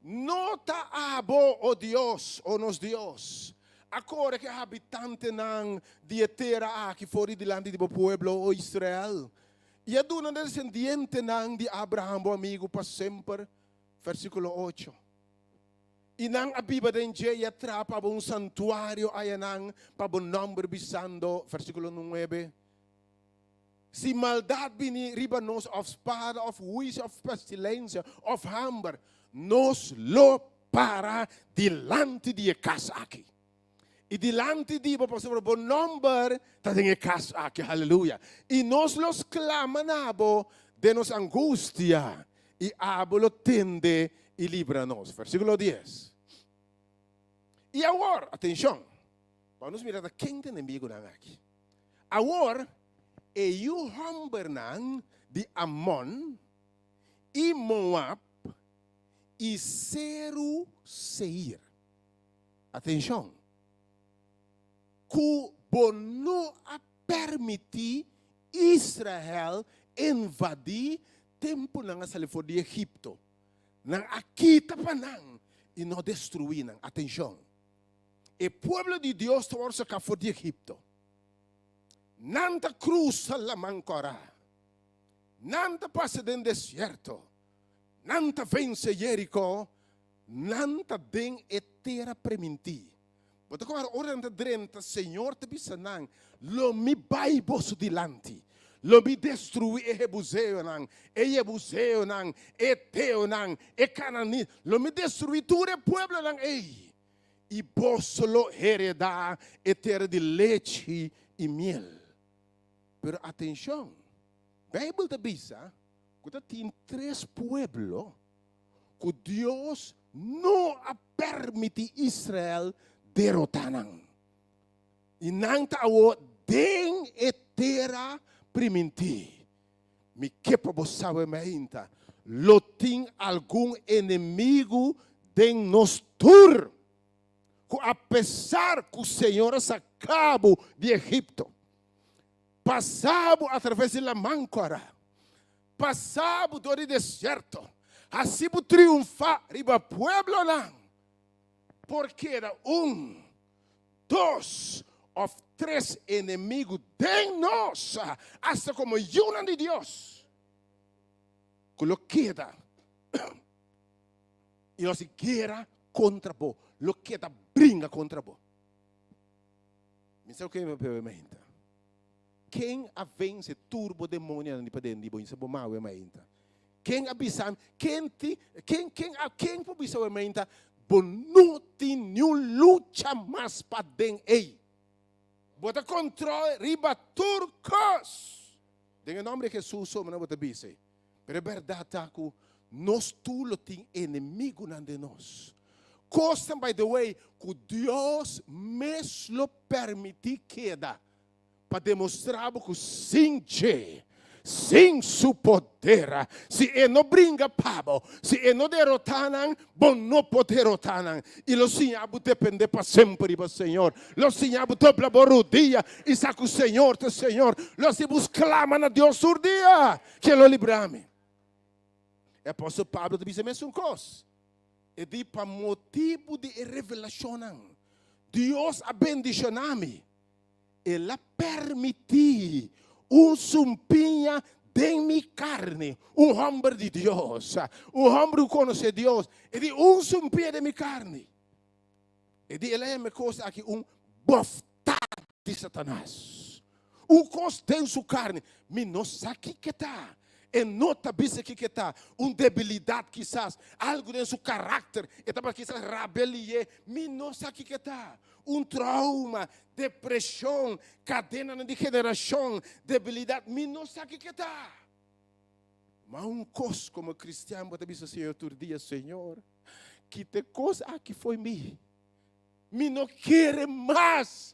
Nota abo o Deus, o nos Deus. Agora que habitante nang de terra que fora dilante do povo o Israel. E a duna descendiente nang de Abraham, o amigo para sempre. Versículo 8. E nang abiba den je atrapa un santuário ayanang para nombre bisando, versículo 9. Si maldade bini riba nos of espada, of wies, of pestilência, of hamber, nos lo para dilante de casa aqui. E dilante de por nombre ta den casa aqui, aleluia. E nos los clama nabo de nos angustia e abolo tende e libra-nos. Versículo 10. E agora, atenção, vamos mirar quem tem inimigo aqui. Agora, é o homem de Amon, e Moab, e Seir. Atenção, que não permitir Israel invadir tempo na salifo de Egipto. Nang akita pa nang, e não destruir nang. Atenção. O povo de Deus torce cá fora de Egipto. Nanta cruza la mancorá. Nanta passa dentro do deserto. Nanta vence Jerico. Nanta den etera premiti. Bota como ora nanta drenta, Senhor te bisanang. Lo mi bai bosso dilante. Lo mi destrui e Jebuseu nang. E Jebuseu nang. E Teo nang. E Canani. Lo mi destrui tudo o povo nang. Ei. E posso heredar a terra de leite e mel. Pero atenção, a Bíblia diz que tem 3 pueblos que Deus não permite Israel derrotar. E não está den a terra primitiva. Me quepa você sabe ainda, lo tem algum inimigo de nos tur. Apesar que o Senhor sacou de Egipto, passava através da Mancora, passava do deserto, assim triunfar riba pueblo não, porque era 1, 2 of 3 inimigos de nós, hasta como uno de Deus, que lo queda, e nós guerra contra bo, lo queda brinca contra bo. Me sabe o que me pergunta? Quem a vence turbo demônio não pode nem bom, isso é bom mal é mais. Quem abisam, quem pode ser o mais, bom não tem nenhuma luta mais para dentro ei. Bota controle riba turcos. Em nome de Jesus somos não bota bise. Pero é verdade que nós tudo tem inimigo de nós. Costa by the way que Deus mesmo permite queda para demonstrar que sim, sem seu poder, se ele não brinca pabo, se ele não derrotar, bom não pode derrotar. E o Senhor depende para sempre do Senhor. O Senhor dobra o dia e sabe o Senhor, Nós clamamos a Deus por dia, que Ele livre-me. O apóstolo Pablo diz a mesma coisa. E diz para motivo de revelação, Deus abendicionou-me. Ela permitiu sumpinha de minha carne, homem de Deus, homem que conhece Deus, e diz sumpinha de minha carne. E diz, ela é uma coisa aqui, boftada de Satanás. Coisa tem sua carne, mas não sabe o que está. E nota bisa que está, debilidade quizás, algo em seu caráter, e também quizás rebelião, mas não sabe o que está. Trauma, depressão, cadena de geração, debilidade, mas não sabe o que está. Mas coisa como cristiano, você diz assim, outro dia, Senhor, que te coisa aqui foi mim, me não quer mais.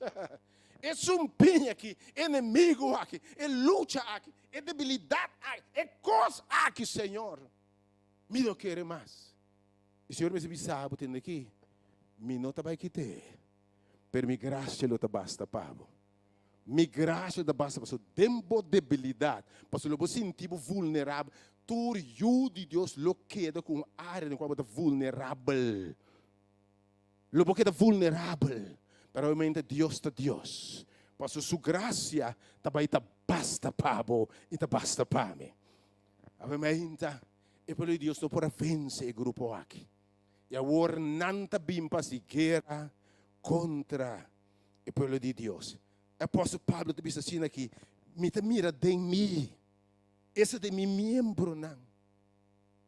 É sumpinha aqui, inimigo aqui, é luta aqui, é debilidade aqui, é coisa aqui, Senhor. Me não quer mais. E o Senhor me disse, sabe, tem aqui, me não vai quitar. Pero mi graça não te basta, Pablo. Mi graça te basta para sua debilidade, para sua sentir vulnerável. Tu, de Deus, lo queda com área em qual você é vulnerável. Lo queda vulnerável. Pero obviamente Deus é Deus. Para sua graça, também te basta, Pablo, e te basta para mim. Obviamente, e pelo Deus não pode vencer o grupo aqui. E agora não está bem para se guerra contra o povo de Deus. O apóstolo Pablo disse assim aqui, mira de mim, esse de meu membro não.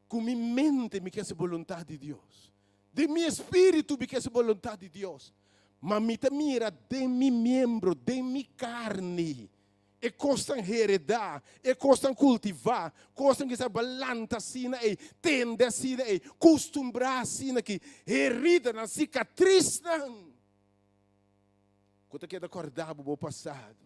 Com minha mente me quer a vontade de Deus. De meu espírito me quer a vontade de Deus. Mas mira de meu membro, de minha carne. E costam heredar, e costam cultivar, costam que se balanta assim, e tende assim, e costumbrar assim, que herida na cicatriz não. Quando eu quero acordar do passado,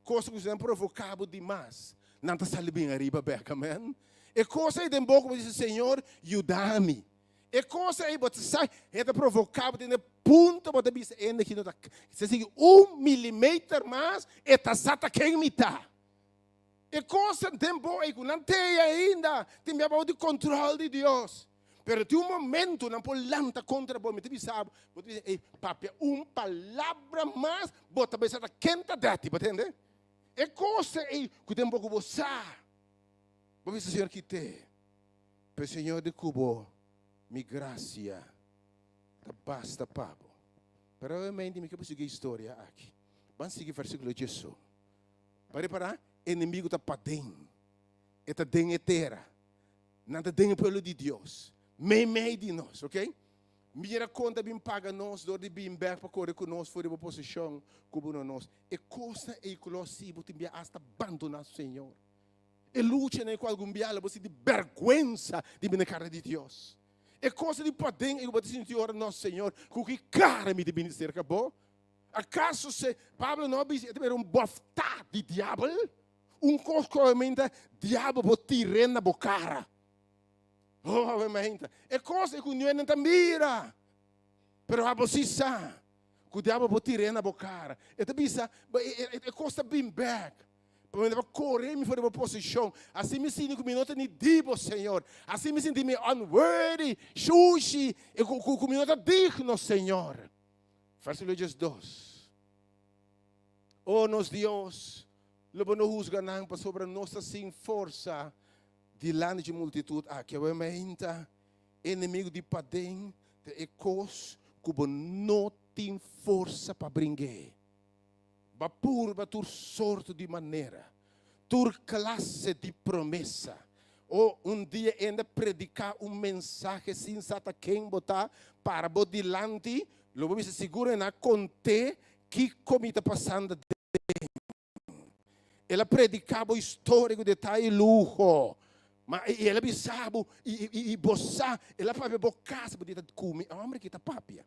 coisa que você não provocava demais, não está saindo bem arriba, amém? E coisa aí de boca, você diz, Senhor, ajuda-me. E coisa aí, você sai, é provocava, tem ponto, você diz, ainda que não está, você sigue 1 milímetro mais, e está sata quem me está. E coisa tem boa, e não tem ainda, tem a de controle de Deus. Pero tem momento na polanta contra bom, me sabe, você diz, papi, palavra mais, bota bem sata quenta dati, entende? E coisa aí, que tem pouco você. Vou ver se o Senhor que tem. Pero Senhor de Cubo, mi gracia, basta, Pablo. Pero obviamente, me quero seguir a história aqui. Vamos seguir o versículo 18. Para reparar, inimigo está para dentro. Está dentro etera. Não está dentro pelo de Deus. Meio de nós, ok? Mira conta bem paga nós, dor de bem back para correr com nós, fora de posição, como nós. E costa e colosivo, te envia hasta abandonar o Senhor. E luta na qual algum biala, você de vergonha de vir na cara de Deus. É coisa de poder, eu vou dizer, Senhor, nosso Senhor, com que cara me deve ser, acabou? Acaso se Pablo não é bofta de diabo? Coisa que diabo vou tirar na boca. Oh, obviamente. É coisa que o Senhor não mira. Pero a você sabe, que o diabo vou tirar na boca. É coisa bem back. Para correr me fora da posição. Assim me sinto que me nota nem divo, Senhor. Assim me sinto unworthy, sushi, e que me nota digno, Senhor. Versículo 2. Oh, nos Deus, lobo no juzga nang pa sobre nossa sem força diante de multitud aqui o meinta inimigo de padem de ecos cubo não tem força para brincar. Ba purba tur sorte de maneira, tur classe de promessa. Ou dia ainda predicar mensagem sensata quem botar para bodilante, logo me segura na conte que como está passando. Ela predicava o histórico de tal luxo. Mas ela bisabo e bossa, ela para bocar, podia comer, a homem que está papia.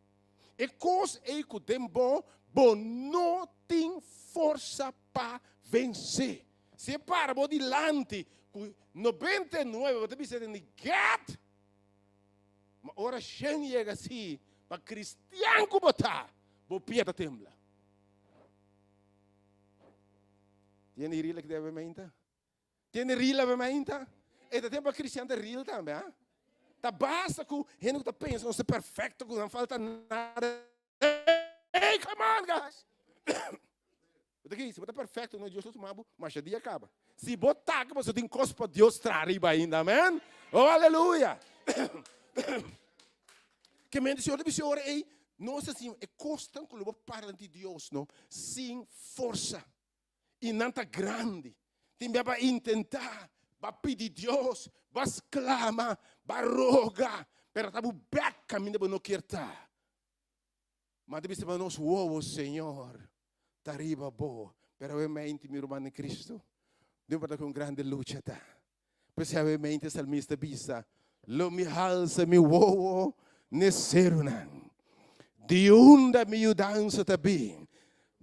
E coisa é que o tempo não tem força para vencer. Se para bodilante, 99, você precisa de gat. Mas ora chega assim, para cristiano que botar, vou pieta tembla. Tiene rila que deve menta? Tiene rila deve menta? E da tempo cristiano é rila também, ah? Tá basta que gente que tá pensando, não é perfeito, que não falta nada. Hey, come on, guys! Você está perfeito, não é Deus tomado, mas o dia acaba. Se botar, você tem coisa para Deus trazer ainda, amém? Oh, aleluia! Que mente, Senhor, ei, nós assim, é constante que eu falo de Deus, não? Sem força. E não está grande. Tem para tentar, para pedir Deus, para exclamar, para rogar, para estar back caminho para não querer. Mas deve ser para nós, oh Senhor, está arriba boa, pero eu mente meu irmão em Cristo, Deus vai estar com grande luta, tá? Pois eu mente salmista bisa, lo me halsa me wowo, neserunan, de onda me mudança também.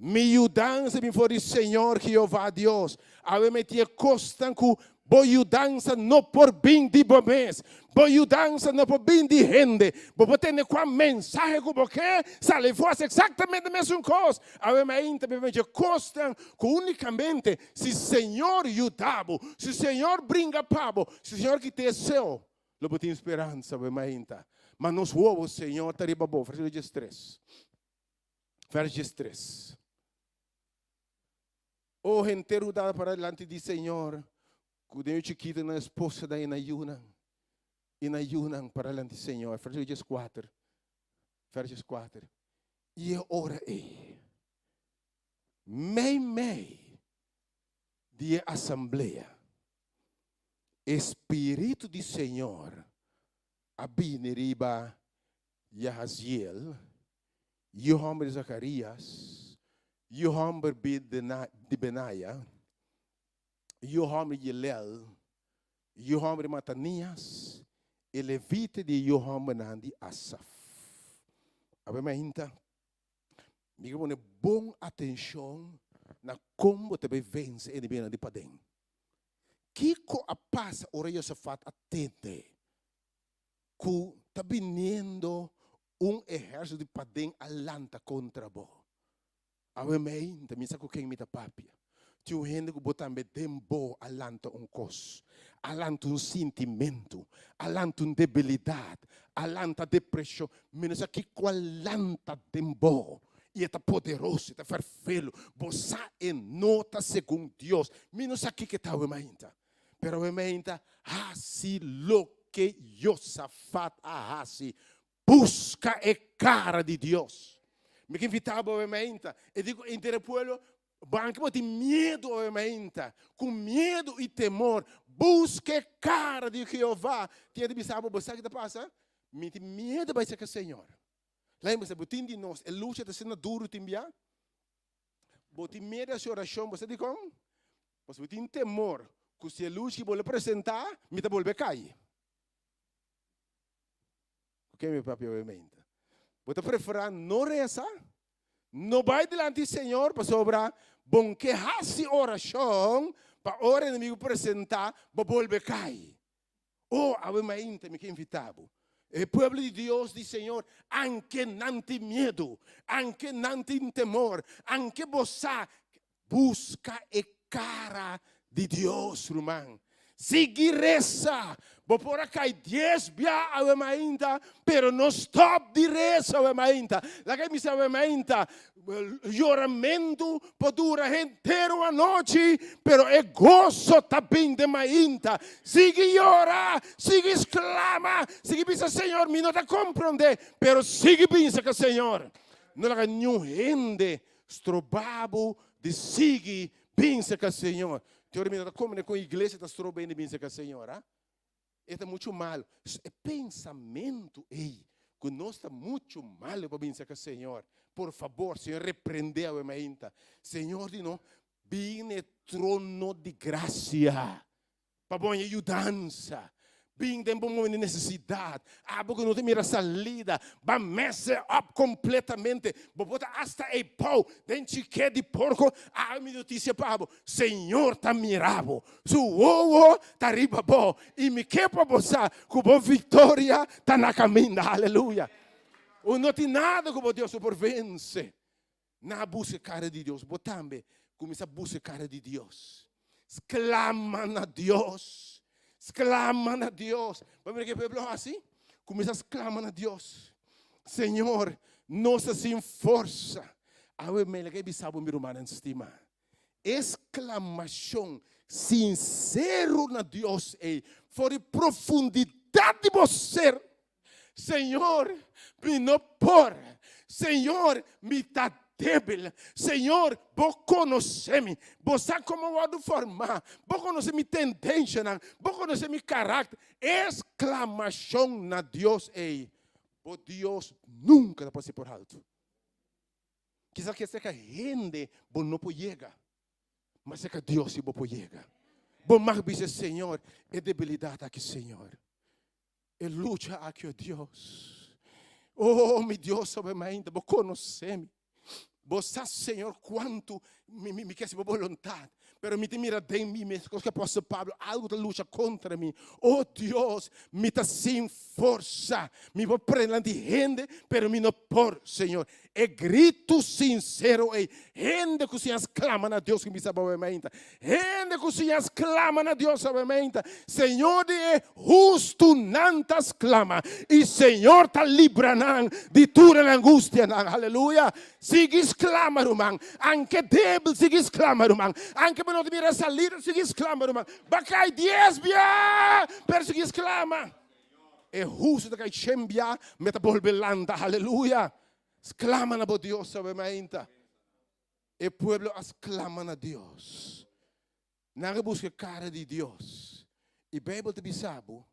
Mi mudança me for o Senhor Jeová Deus. A me tinha constante boa mudança não por bem de bomês. Boa mudança não por bem de gente. Boa ter com mensagem que você se levou exatamente a mesma coisa. A me ainda me tinha constante que unicamente se o Senhor ajudava, se o Senhor brinca pabo, se o Senhor que te seu, não tem esperança, me ainda. Mas nós o Senhor está riba bom. Verso 3. Verso 3. O inteiro dá para diante do Senhor, que Deus chiquito na esposa da inayunan para diante do Senhor. Versos 4. Versos 4. E ora é, mei de assembleia, Espírito do Senhor, abineriba Yahaziel, Yohamber Zacarias, Yohamber de Benaia, Yohamber Yelel, Yohamber Matanias, e levita de Yohamber de Asaf. Abementa, me pone bom atenção na como te vence e bem de padem. Kiko a passa ora Josafat atende, que está vindo exército de padem alanta contra bo. Awemei, também sabe quem me dá papia. Tio gente que botar me tempo alanta cos, alanta sentimento, alanta debilidade, alanta depressão. Menos aqui qual alanta tempo. E é poderoso, é perfeito. Você é nota segundo Deus. Menos aqui que está ainda. Pero ainda, assim lo que Josafat assim, busca a cara de Deus. Me que invitava ainda. E digo, entre o povo, banco tem medo ainda. Com medo e temor, busca a cara de Jeová. Tinha de pensar, você que passa? Me tem medo vai ser que o Senhor. Lembra-se, botin de nós, a luta está sendo duro também. Botin medo da oração, você diz como? Você botin temor, que se a luz que vou apresentar, me dá volver cair. O que meu papi obviamente? Você preferir não rezar, não vai diante do Senhor para sobrar, bom que hace oração, para o inimigo apresentar, para volver cair. Oh, obviamente, me que invitava. O povo de Deus diz, Senhor, anche não tem medo, anche não tem temor, anche você busca a cara de Deus, irmão. Sigue reza. Bopora cai 10 bia a mainta, pero no stop di reza a mainta. La che mi sa a mainta, lloramento può durare intero a noche, pero è gozo também de mainta. Sigue llora, sigue exclama, sigue pensa, Senhor, mi non te comprende, pero sigue pensa che Senhor. Non la new gente strobabo de sigue pensa che Senhor. Teoria mi non come com a igreja tá strobando pensa che Senhor, ah? É muito mal. É pensamento, ei, que nós está muito mal para pensar que Senhor, por favor, Senhor, repreendeu a minha. Senhor, de não, vem trono de graça, para boa ajudança. Vem de bom momento de necessidade. Porque não tem mira salida. Vai messar up completamente. Vou botar hasta a pau. Dentro que de porco. A minha notícia para o Senhor está mirado. Su ovo está riba bom. E me quer para você. Que boa vitória está na caminho. Aleluia. Ou não tem nada que Deus por vence. Na busca cara de Deus. Botambe. Começa a buscar cara de Deus. Exclama na Deus. Exclama a Deus. Vamos ver que o povo assim? Começa a exclamar a Deus. Senhor, nossa sem força. A vermelha que sabe meu irmão estima. Exclamação sincero na Deus é for profundidade de você. Senhor, me não por. Senhor, me tá débil. Senhor, vos conhece-me. Vos sabe como eu vou formar. Vos conhece minha tendência. Vos conhece meu caráter. Exclamação na Deus é. O Deus nunca pode ser por alto. Quizás que seja gente, vos não pode chegar. Mas é que Deus se pode chegar. Vos mais dizer, Senhor, é debilidade aqui, Senhor. É luta aqui, oh Deus. Oh, meu Deus, sobre mim ainda. Vos conhece-me. Você, Senhor, quanto me quer sua vontade. Pero me mira de mim mesmo, que apóstolo Pablo, algo da luta contra mim. Oh Deus, me está sem força. Me vou prender de gente, pero me não por, Senhor. É grito sincero, é gente que se exclama a Deus que me sabe a mente. Gente que se exclama a Deus a mente. Senhor, é justo não te exclama. E Senhor te librará de toda angústia. Aleluia. Siga exclama, irmão. Anche débil, siga exclama, irmão. Anche não te mira salir, siga exclama, irmão. Bacai 10 bia, per siga exclama. É justo que chembia, meta bolbelanda. Aleluia. Exclama na Deus sobre mente. E o povo exclama na Deus. Não busca a cara de Deus. E a Bíblia te sabe,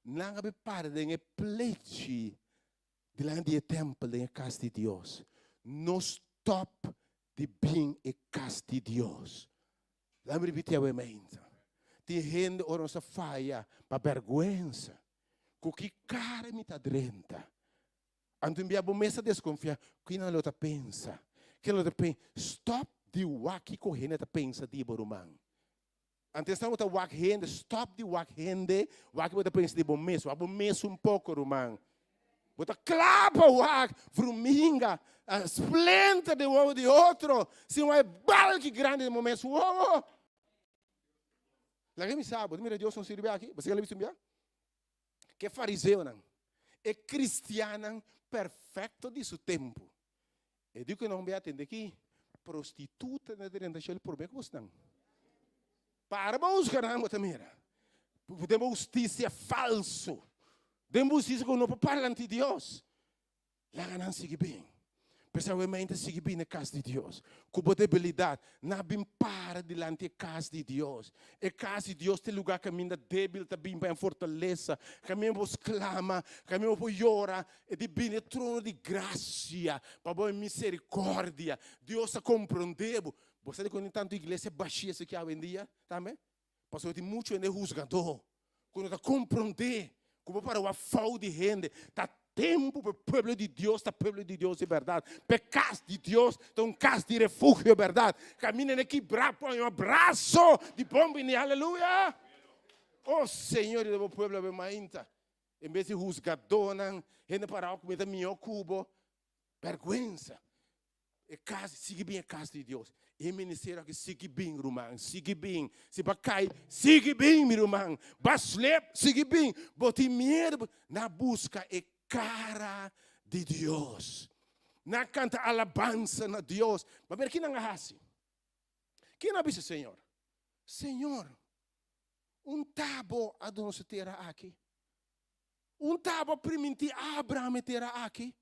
não é para de pleite diante do templo da casa de Deus. No stop de bem a casa de Deus. Vamos repetir a mente. Tem gente que não se falha para vergonha. Com que cara me está drenta. Anto mi abbo messa desconfia, qui non lo ta pensa. Che lo ta pensa, stop di waki ko hende ta pensa di borumang. Antes estamos ta wak hende, stop di wak hende, waki bota pensa di bom messo, abo messo un poco rumang. Bota clapa wak, fruminga, splenta de uovo di outro, se não é balque grande de momento, uovo. La che mi sa, tu mira Deus não se ribe aqui, você quer ver que fariseu não, é cristiano perfeito de seu tempo. E digo que não me atende aqui, prostituta não deve deixar ele por bem como estão. Para buscar não também. Podemos justiça falso. Demos justiça que não para ante Deus. Lá não sigue bem. Pessoalmente sigue bem na casa de Deus. Com debilidade, não bem para diante da casa de Deus. E casa de Deus tem lugar que ainda débil, também bem fortaleza. Caminho para clama, caminho para chorar. E de bem trono de graça, para boa misericórdia. Deus a compreender. Você sabe quando tanto igreja baixia se que há em dia, também? Porque tem muito em julgador. Quando está compreender, como para o afau de gente, está tempo para o povo de Deus, está povo de Deus de verdade. Para casa de Deus, está casa de refúgio de verdade. Camina aqui, põe abraço de bomba e aleluia. Oh Senhor, o povo é mainta. Em vez de julgador, gente para o comida meu cubo, vergonha. É casa, siga bem a casa de Deus. E ministério que sigue bem, irmão, sigue bem. Se vai cair, sigue bem, meu irmão. Vai slep, sigue bem. Bote medo na busca e cara de Deus. Na canta alabança na Deus. Mas ver quem não assim? Quem não disse, Senhor? Senhor, tabo a dono terá aqui. Tabo primiti Abraham terá aqui.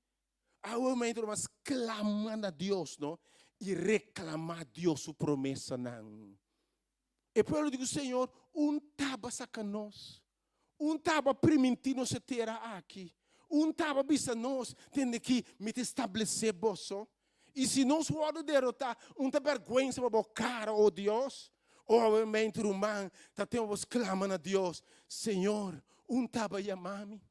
A homem mas clamando a Deus, não? E reclamar a Deus sua promessa não. E por eu digo, Senhor, tabo saca nós. Tabo primiti nos terá aqui. Tabo bisa nós tem que me estabelecer bolso. E se nós vamos derrotar, vergonha para a cara, oh Deus. Obviamente, irmão, estamos clamando a Deus. Senhor, tabo chamar-me.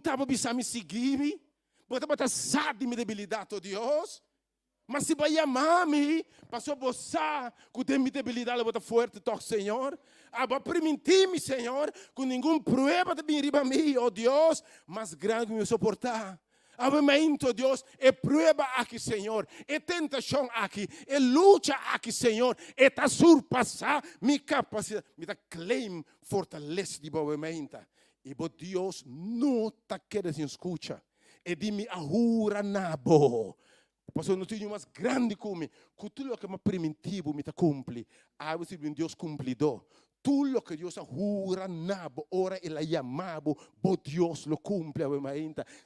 Tabo bisa me seguir-me. Bota sabe minha debilidade, oh Deus. Mas se vai chamar-me, passou você, que tem minha debilidade, bota forte, toque, Senhor. Aba permitir-me, Senhor, com nenhuma prova de vir a mim, oh Deus, mas grande me suportar. Obviamente, Deus, é prova aqui, Senhor, é tentação aqui, é luta aqui, Senhor, é tá surpassar minha capacidade, me dá claim, fortalece de obviamente. E Deus não está querendo escutar. E di-me ahura nabo. Pastor, não tenho mais grande como. Que tudo que é primitivo me cumpre. Ah, você é um Deus cumplidor. Tudo que Deus ahura nabo. Ora ele chamado. Bo Deus lo cumpre.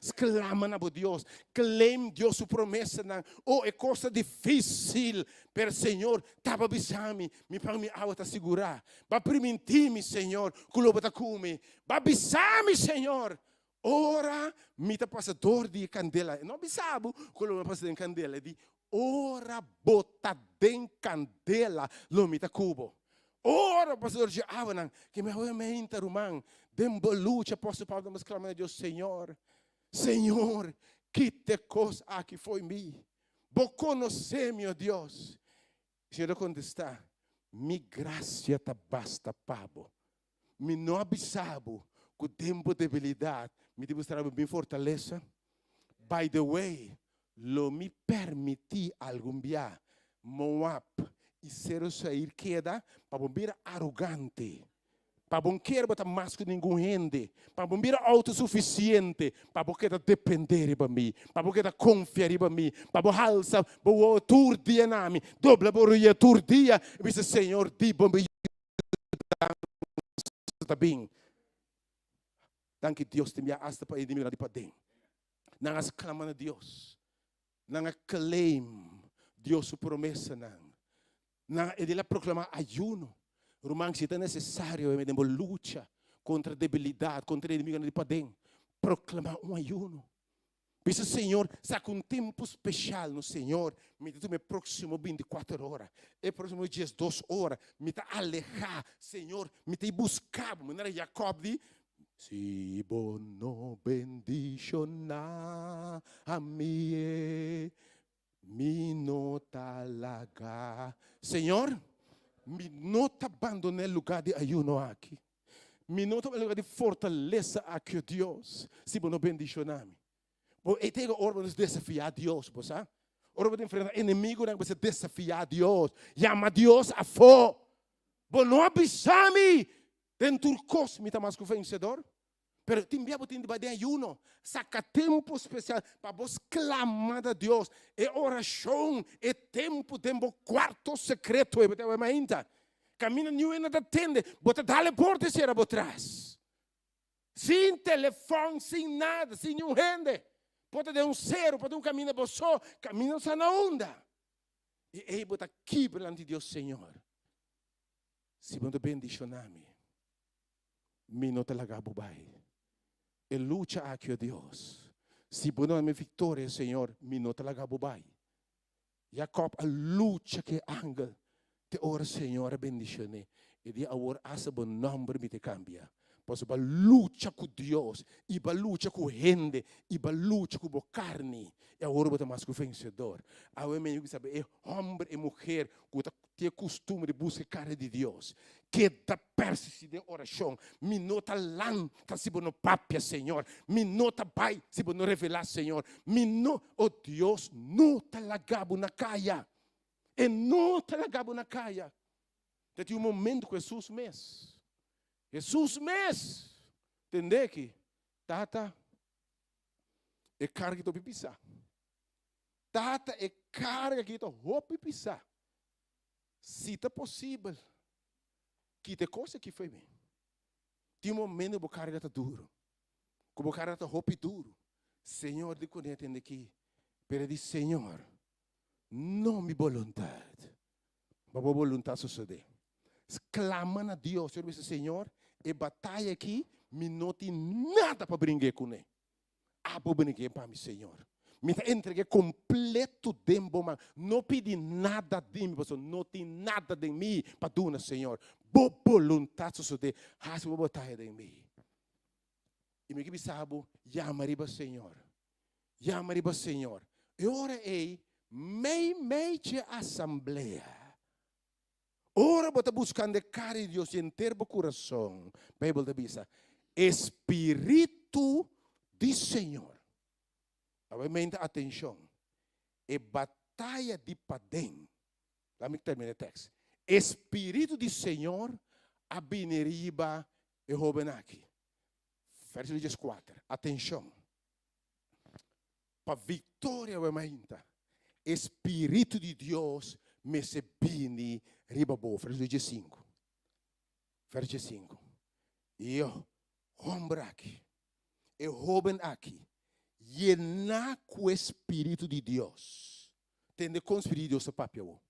Exclama na bo Deus. Claim Deus sua promessa. Oh, é coisa difícil. Per Senhor, tava avisando-me. Me para me auto segurar. Ba permitir-me, Senhor. Que lo bata come. Ba avisar-me, Senhor. Ora, mi passador di candela. Non mi sabe quello che passa in candela. Di ora botta den candela lo mi cubo. Ora, passador di avanan, che mi aveva mente romano. Den luce, posso Paulo mas clamando a Deus, Senhor. Senhor, que te cosa aqui foi mi. Bo conhecer, meu Deus. Senhor contestar, mi graça te basta, pabo. Mi não abisabo. Com o tempo de debilidade, me demonstrava bem fortaleza. By the way, lo me permiti algum dia, Moab, e ser sair queda, para bom vir arrogante, para bom querer botar mais que ninguém rende, para bom vir autossuficiente, para bom querer depender de mim, para bom querer confiar em mim, para bom alça, bom turdia na mim, dobra boruia turdia, e disse Senhor, di bom me está bem. Danke Deus te me hasta para eliminar de padem. Nang clamando a Deus. Nang claim Deus sua promessa nang ele proclamar ayuno. Romano se é necessário em uma luta contra a debilidade, contra o inimigo de padem. Proclamar ayuno. Disse Senhor, saca tempo especial no Senhor. Me tu me próximo 24 horas. E próximo dias 2 horas. Me tá alejar, Senhor. Me tá buscar. Maneira Jacob di. Si bono bendiciona a mim, mi não talaga. Senhor, mi não te abandone o lugar de ayuno aqui. Mi não te abandone o lugar de fortaleza aqui, Deus. Si bono bendiciona-me. E tem hora de desafiar Deus, pois? Hora de enfrentar inimigo, não você desafiar Deus. Chama Deus a fora. Não avisar-me. Dentro do cosmo, me mais que vencedor. Pero timbiabo tem de ayuno. Saca tempo especial para vos clamar a Deus. É oração, é tempo quarto secreto. Camina nenhuma da tenda. Bota dale porta se era atrás. Sem telefone, sem nada, sem nenhum rende. Pode ter zero, pode ter caminho só. Caminho só na onda. E aí bota aqui perante Deus, Senhor. Se você bendicionar-me. Mi não te lagabo bai. E luta aqui, Deus. Se você não é minha vitória, Senhor, mi não te lagabo bai. Jacob, a luta que angel, te ora, Senhor, bendicione. E di agora, asa bom nome me te cambia. Posso ba luta com Deus, e ba luta com gente, e ba luta com carne. E agora você mais que vencedor. Agora me digo sabe, é homem e mulher que tem costume de buscar a cara de Deus. Que da persiste de oração. Me nota lanta se você não papia, Senhor. Me nota bai se você não revelar, Senhor. Me no, oh Deus, nota lagabo na caia. E não te lagabo na caia. Tem um momento que Jesus mesmo. Jesus mesmo. Entende que? Tata. É carga que tu pisar. Tata é carga que tu roupa pisar. Se é possível. Que te coisa que foi bem. Tem um momento que o carga está duro. Que o carga está roupa duro. Senhor, de quando entende que. Pero diz, Senhor, não me vontade. Mas a vontade suceder. Clama a Deus. Senhor, diz, Senhor, e batalha aqui, me não tem nada para brincar com ele. Vou brincar para mim, Senhor. Me entreguei completo tempo, mas não pedi nada de mim, pastor. Não tem nada de mim para dar, Senhor. Boa vontade suceder. Faz uma batalha de mim. E me que sabe, chama-riba, Senhor. Chama-riba, Senhor. E ora é, meio assembleia. Ora, você buscando a cara de Deus em termo coração. A Bíblia diz, Espírito de Senhor. Obviamente, atenção. É batalha de padem. Lá me termina o texto. Espírito de Senhor, abineriba e robenaki. Versículo 4. Atenção. Para vitória, obviamente, Espírito de Deus me se bini ribabo. Versículo 5. Versículo 5. E eu, homem aqui, e jovem aqui, llenar com o Espírito de Deus. Tende com o Espírito de Deus, papel.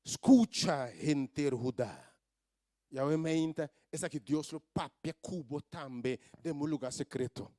Escucha, gente Judá. E obviamente, essa que Deus o papel cubo também de um lugar secreto.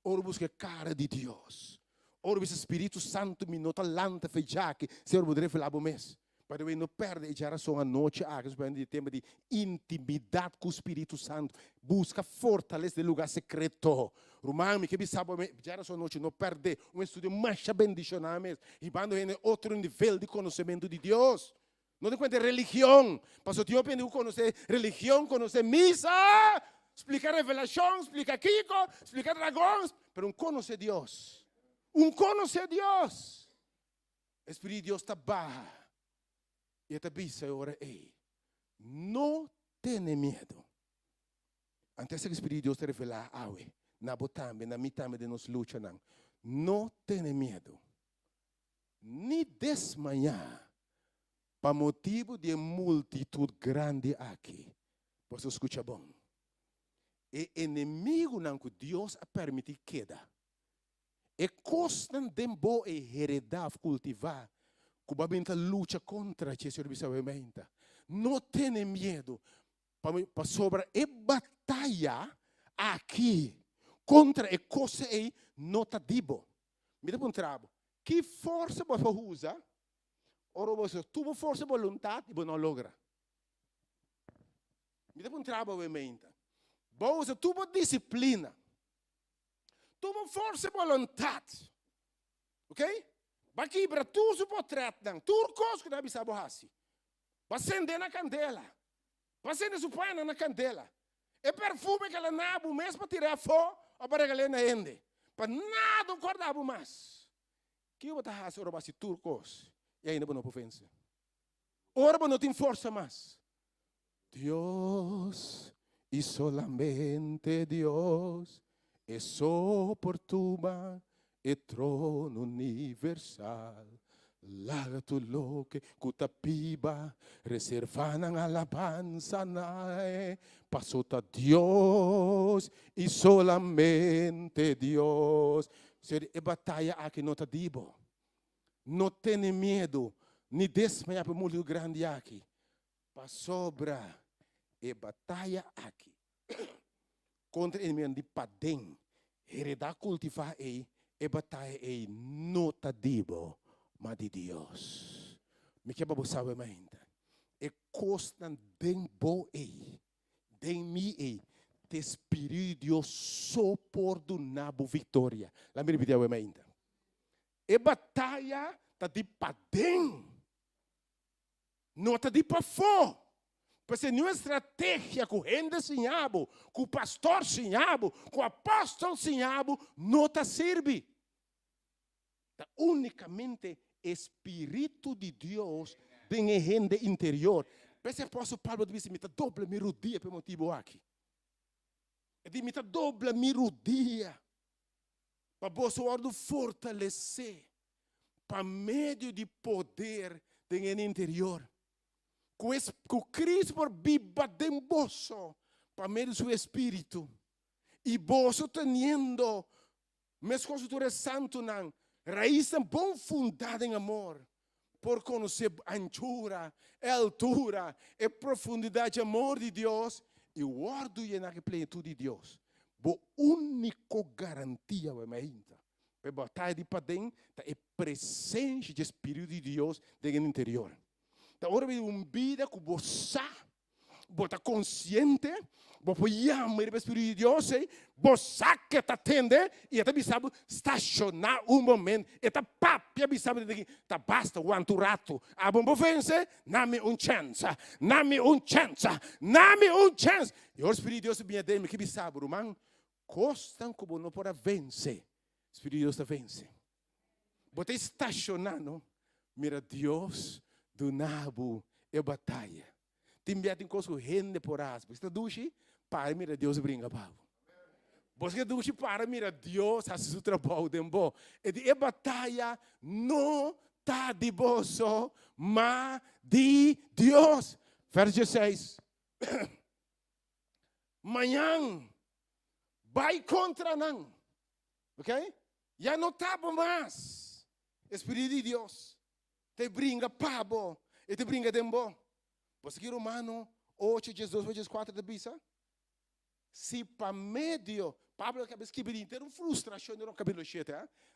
Ora busca a cara de Deus. Ora busca o Espírito Santo, me nota lanta feijake, se eu poderia falar bom mês. Para eu não perder a geração à noite, o tema de intimidade com o Espírito Santo. Busca fortaleza de lugar secreto. Romano, que sabe, a geração à noite não perder um estudo mais bendicional mesmo. E quando em outro nível de conhecimento de Deus. Não tem conta de religião. Mas o Deus pediu conhecer religião, conhecer missa, explicar revelação, explicar Kiko, explicar dragões. Mas conhecer Deus. Conhecer Deus. O Espírito de Deus está barra. E esta bisa agora é, não tenha medo. Antes que o Espírito de Deus te revelar, na botambe, na mitame de nos luta, não tenha medo. Nem desmanhar, para motivo de multitud grande aqui. Você escuta bom. E inimigo não que Deus a permitir queda. E costam de boa heredar, cultivar. Cubamente luta contra o Senhor obviamente. Não tenha medo para sobre a batalha aqui contra a coisa aí nota dibo. Me dá um trabalho. Que força você usa? Ora você tuvo força e vontade e você não logra. Me dá um trabalho obviamente. Você tuvo disciplina. Tuvo força e vontade. Ok? Baki para tu se potret nang turcos que deve saber assim. Acender na candela. Acender su paina na candela. E perfume que ela nabo mesmo para tirar fogo ou para que na ende. Para nada acordava mais. Que eu estava a ora turcos e ainda não ofensa. Ora não tem força mais. Deus e solamente Deus é soportuma e trono universal. Laga tu loque, cutapiba, reserva ng alabanza nae, pasota Dios y solamente Dios. Ser e batalha aqui não tá dibo. Não tenha medo, ni desmaiar por muito grande aqui. Pa sobra e batalha aqui. Contra inimigo de padem, heredar cultivar e batalha e nota dibo. Mas de Deus. Me quer para saber ainda. E constant den bo e. Den mi e. Te Espírito de Deus soportunabo vitória. Lá me repetir ainda. E batalha tá de padem. Não tá de pa fo. Porque não é estratégia com gente sinhabo, com o pastor sinhabo, com o apóstolo sinhabo, não tá serve. Tá unicamente Espírito de Deus tem rende interior. Pensa o apóstolo Paulo disse, me dobra minha rodia por motivo aqui. Ele me dobra minha rodia para você fortalecer para meio de poder tem no interior. Com Cristo por viva dentro vosso, para meio do seu espírito. E você tendo, mesmo com santo, raiz bom fundada em amor, por conhecer a anchura, a altura, a profundidade de amor de Deus, e guardo na plenitude de Deus. Bo único garantia é ainda. Para batalha de padem, é presença de Espírito de Deus dentro do interior. Então, ora vida que você está consciente, você ama o Espírito de Deus, você que está atende, e você sabe estacionar momento, e você sabe que basta o rato. A bom vence, dá-me chance, dá-me chance, dá-me chance. E o Espírito de Deus vem dentro, que sabe, irmão, costam como não pode vencer. O Espírito de Deus vence. Você estacionando, mira Deus do nabo é batalha. Timbia tem coisa que rende por as. Você duche para mira Deus brinca pavo. Você duche para mira Deus faz o trabalho dembo. E batalha não tá de bolso, mas de Deus. Verso 16. Manhã vai contra não. Ok? Já não tá mais. Espírito de Deus te brinca pavo e te brinca dembo. Você que Romano 8, 18, 4 da Bisa? Se para meio, Pablo acaba de escrever inteiro, frustração no cabelo cheio,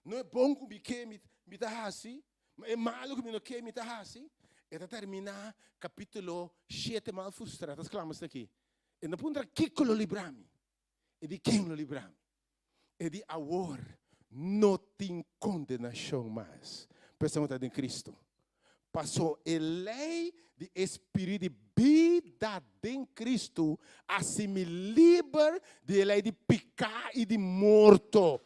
não é bom que me dá assim, é malo que me dá assim. E até terminar capítulo 7 mal frustrado, exclama-se aqui. E não ponta que lo librami. E de quem lo librami? E de agora não tem condenação mais. Pensamos em Cristo. Passou a lei de espírito de vida em Cristo, assim me livra da lei de pecar e de morto.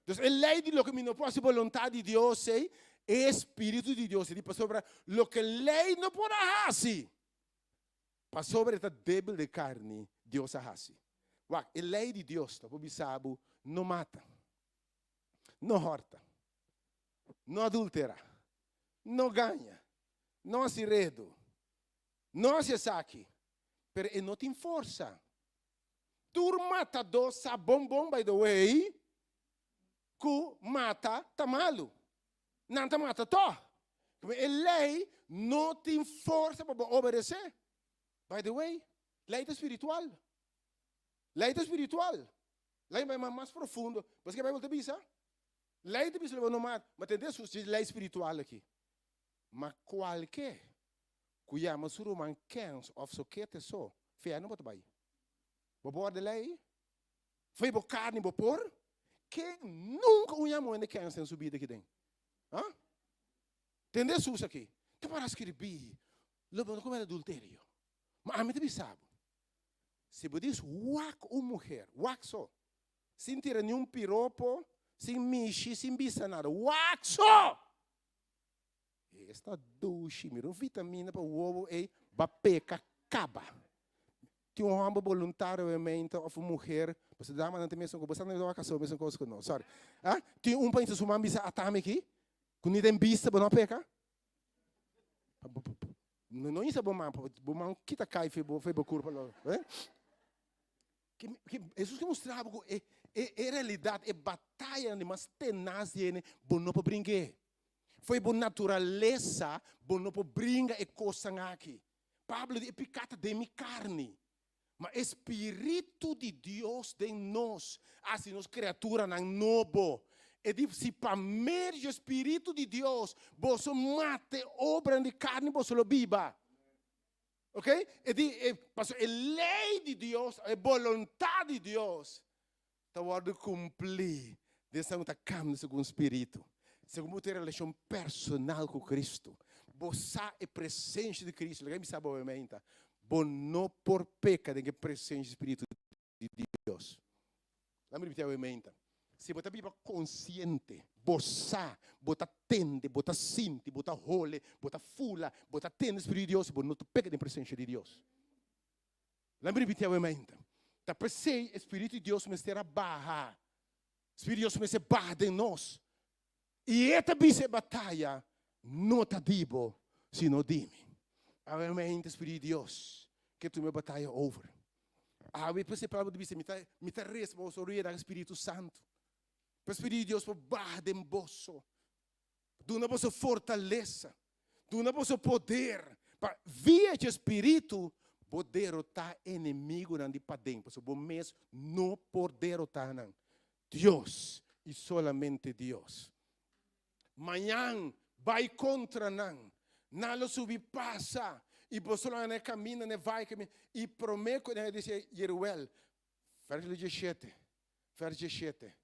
Então, a lei de lo que não pode ser vontade de Deus é espírito de Deus. E passou para lo que a lei não pode fazer. Passou sobre esta débil de carne, Deus faz. A lei de Deus, você sabe, não mata, não horta, não adultera, não ganha. Não se redo, não se saque, mas ele não tem força. Tu mata dois, bom, by the way, que mata, tá malo. Não tá mata, tó. A lei não tem força para obedecer. By the way, lei espiritual. Lei espiritual. Lei mais profundo. Você que vai voltar a pensar? Lei espiritual não mata, mas tem lei espiritual aqui. Mas qualquer que chama suruman kens of so que te so, fé não pode vai. Bo de lei, foi bo carne bo por, que nunca o chama onde kens tem subido aqui dentro. Hã? Entendeu isso aqui? Que para escrever, lobo como é adultério. Mas a mim também sabe. Se você diz wak uma mulher, wak só, sem tirar nenhum piropo, sem mexer, sem bisa nada, wak só. Esta duche, mira, vitamina para o ovo e bapeca acaba. Tem um homem voluntário ou uma mulher, você dá uma mesmo com você não vai casar mesmo coisa com nós, sorry. Ah, tem um país sua mãe bisa atame aqui, com ninguém vista para não pecar. Não isso é bom man kita cai foi curva lá, que Jesus que mostrava é realidade, é batalha, mas tenaz ele, bom não para brincar. Foi por natureza, bom não para brincar e coisa aqui. Pablo é picata de minha carne. Mas Espírito de Deus em nós, assim nós criatura não novo. E diz, se para meio do Espírito de Deus, você mate obra de carne, você lo viva. Ok? E diz, a lei de Deus, a vontade de Deus, está de cumprir, dessa outra câmara com o Espírito. Segundo ter relação personal com Cristo, você é presença de Cristo. Ninguém sabe obviamente. Bom não por peca de presença do Espírito de Deus. Vamos repetir obviamente. se você viva consciente, você bota tende, bota sinti, bota role, bota fula, bota tende Espírito de Deus, você não pega na presença de Deus. Lembra de ter mente. Tá pensei Espírito de Deus me será barra. Espírito de Deus me será barra de nós. E esta bise batalha não tá dibo, sino dime. A mente Espírito de Deus, que tu me batalha over. A me pensei para você me tá responsável do Espírito Santo. O Espírito de Deus por barra de emboço. Do na vossa fortaleza, do na vosso poder, para via de Espírito poder derrotar inimigo não de para dentro, porque o mês não pode derrotar não. Deus e solamente Deus. Manhã vai contra não, nada subir passa e você não caminha, não vai caminhar e promete que ele diz Jeruel, verso 17, verso 17.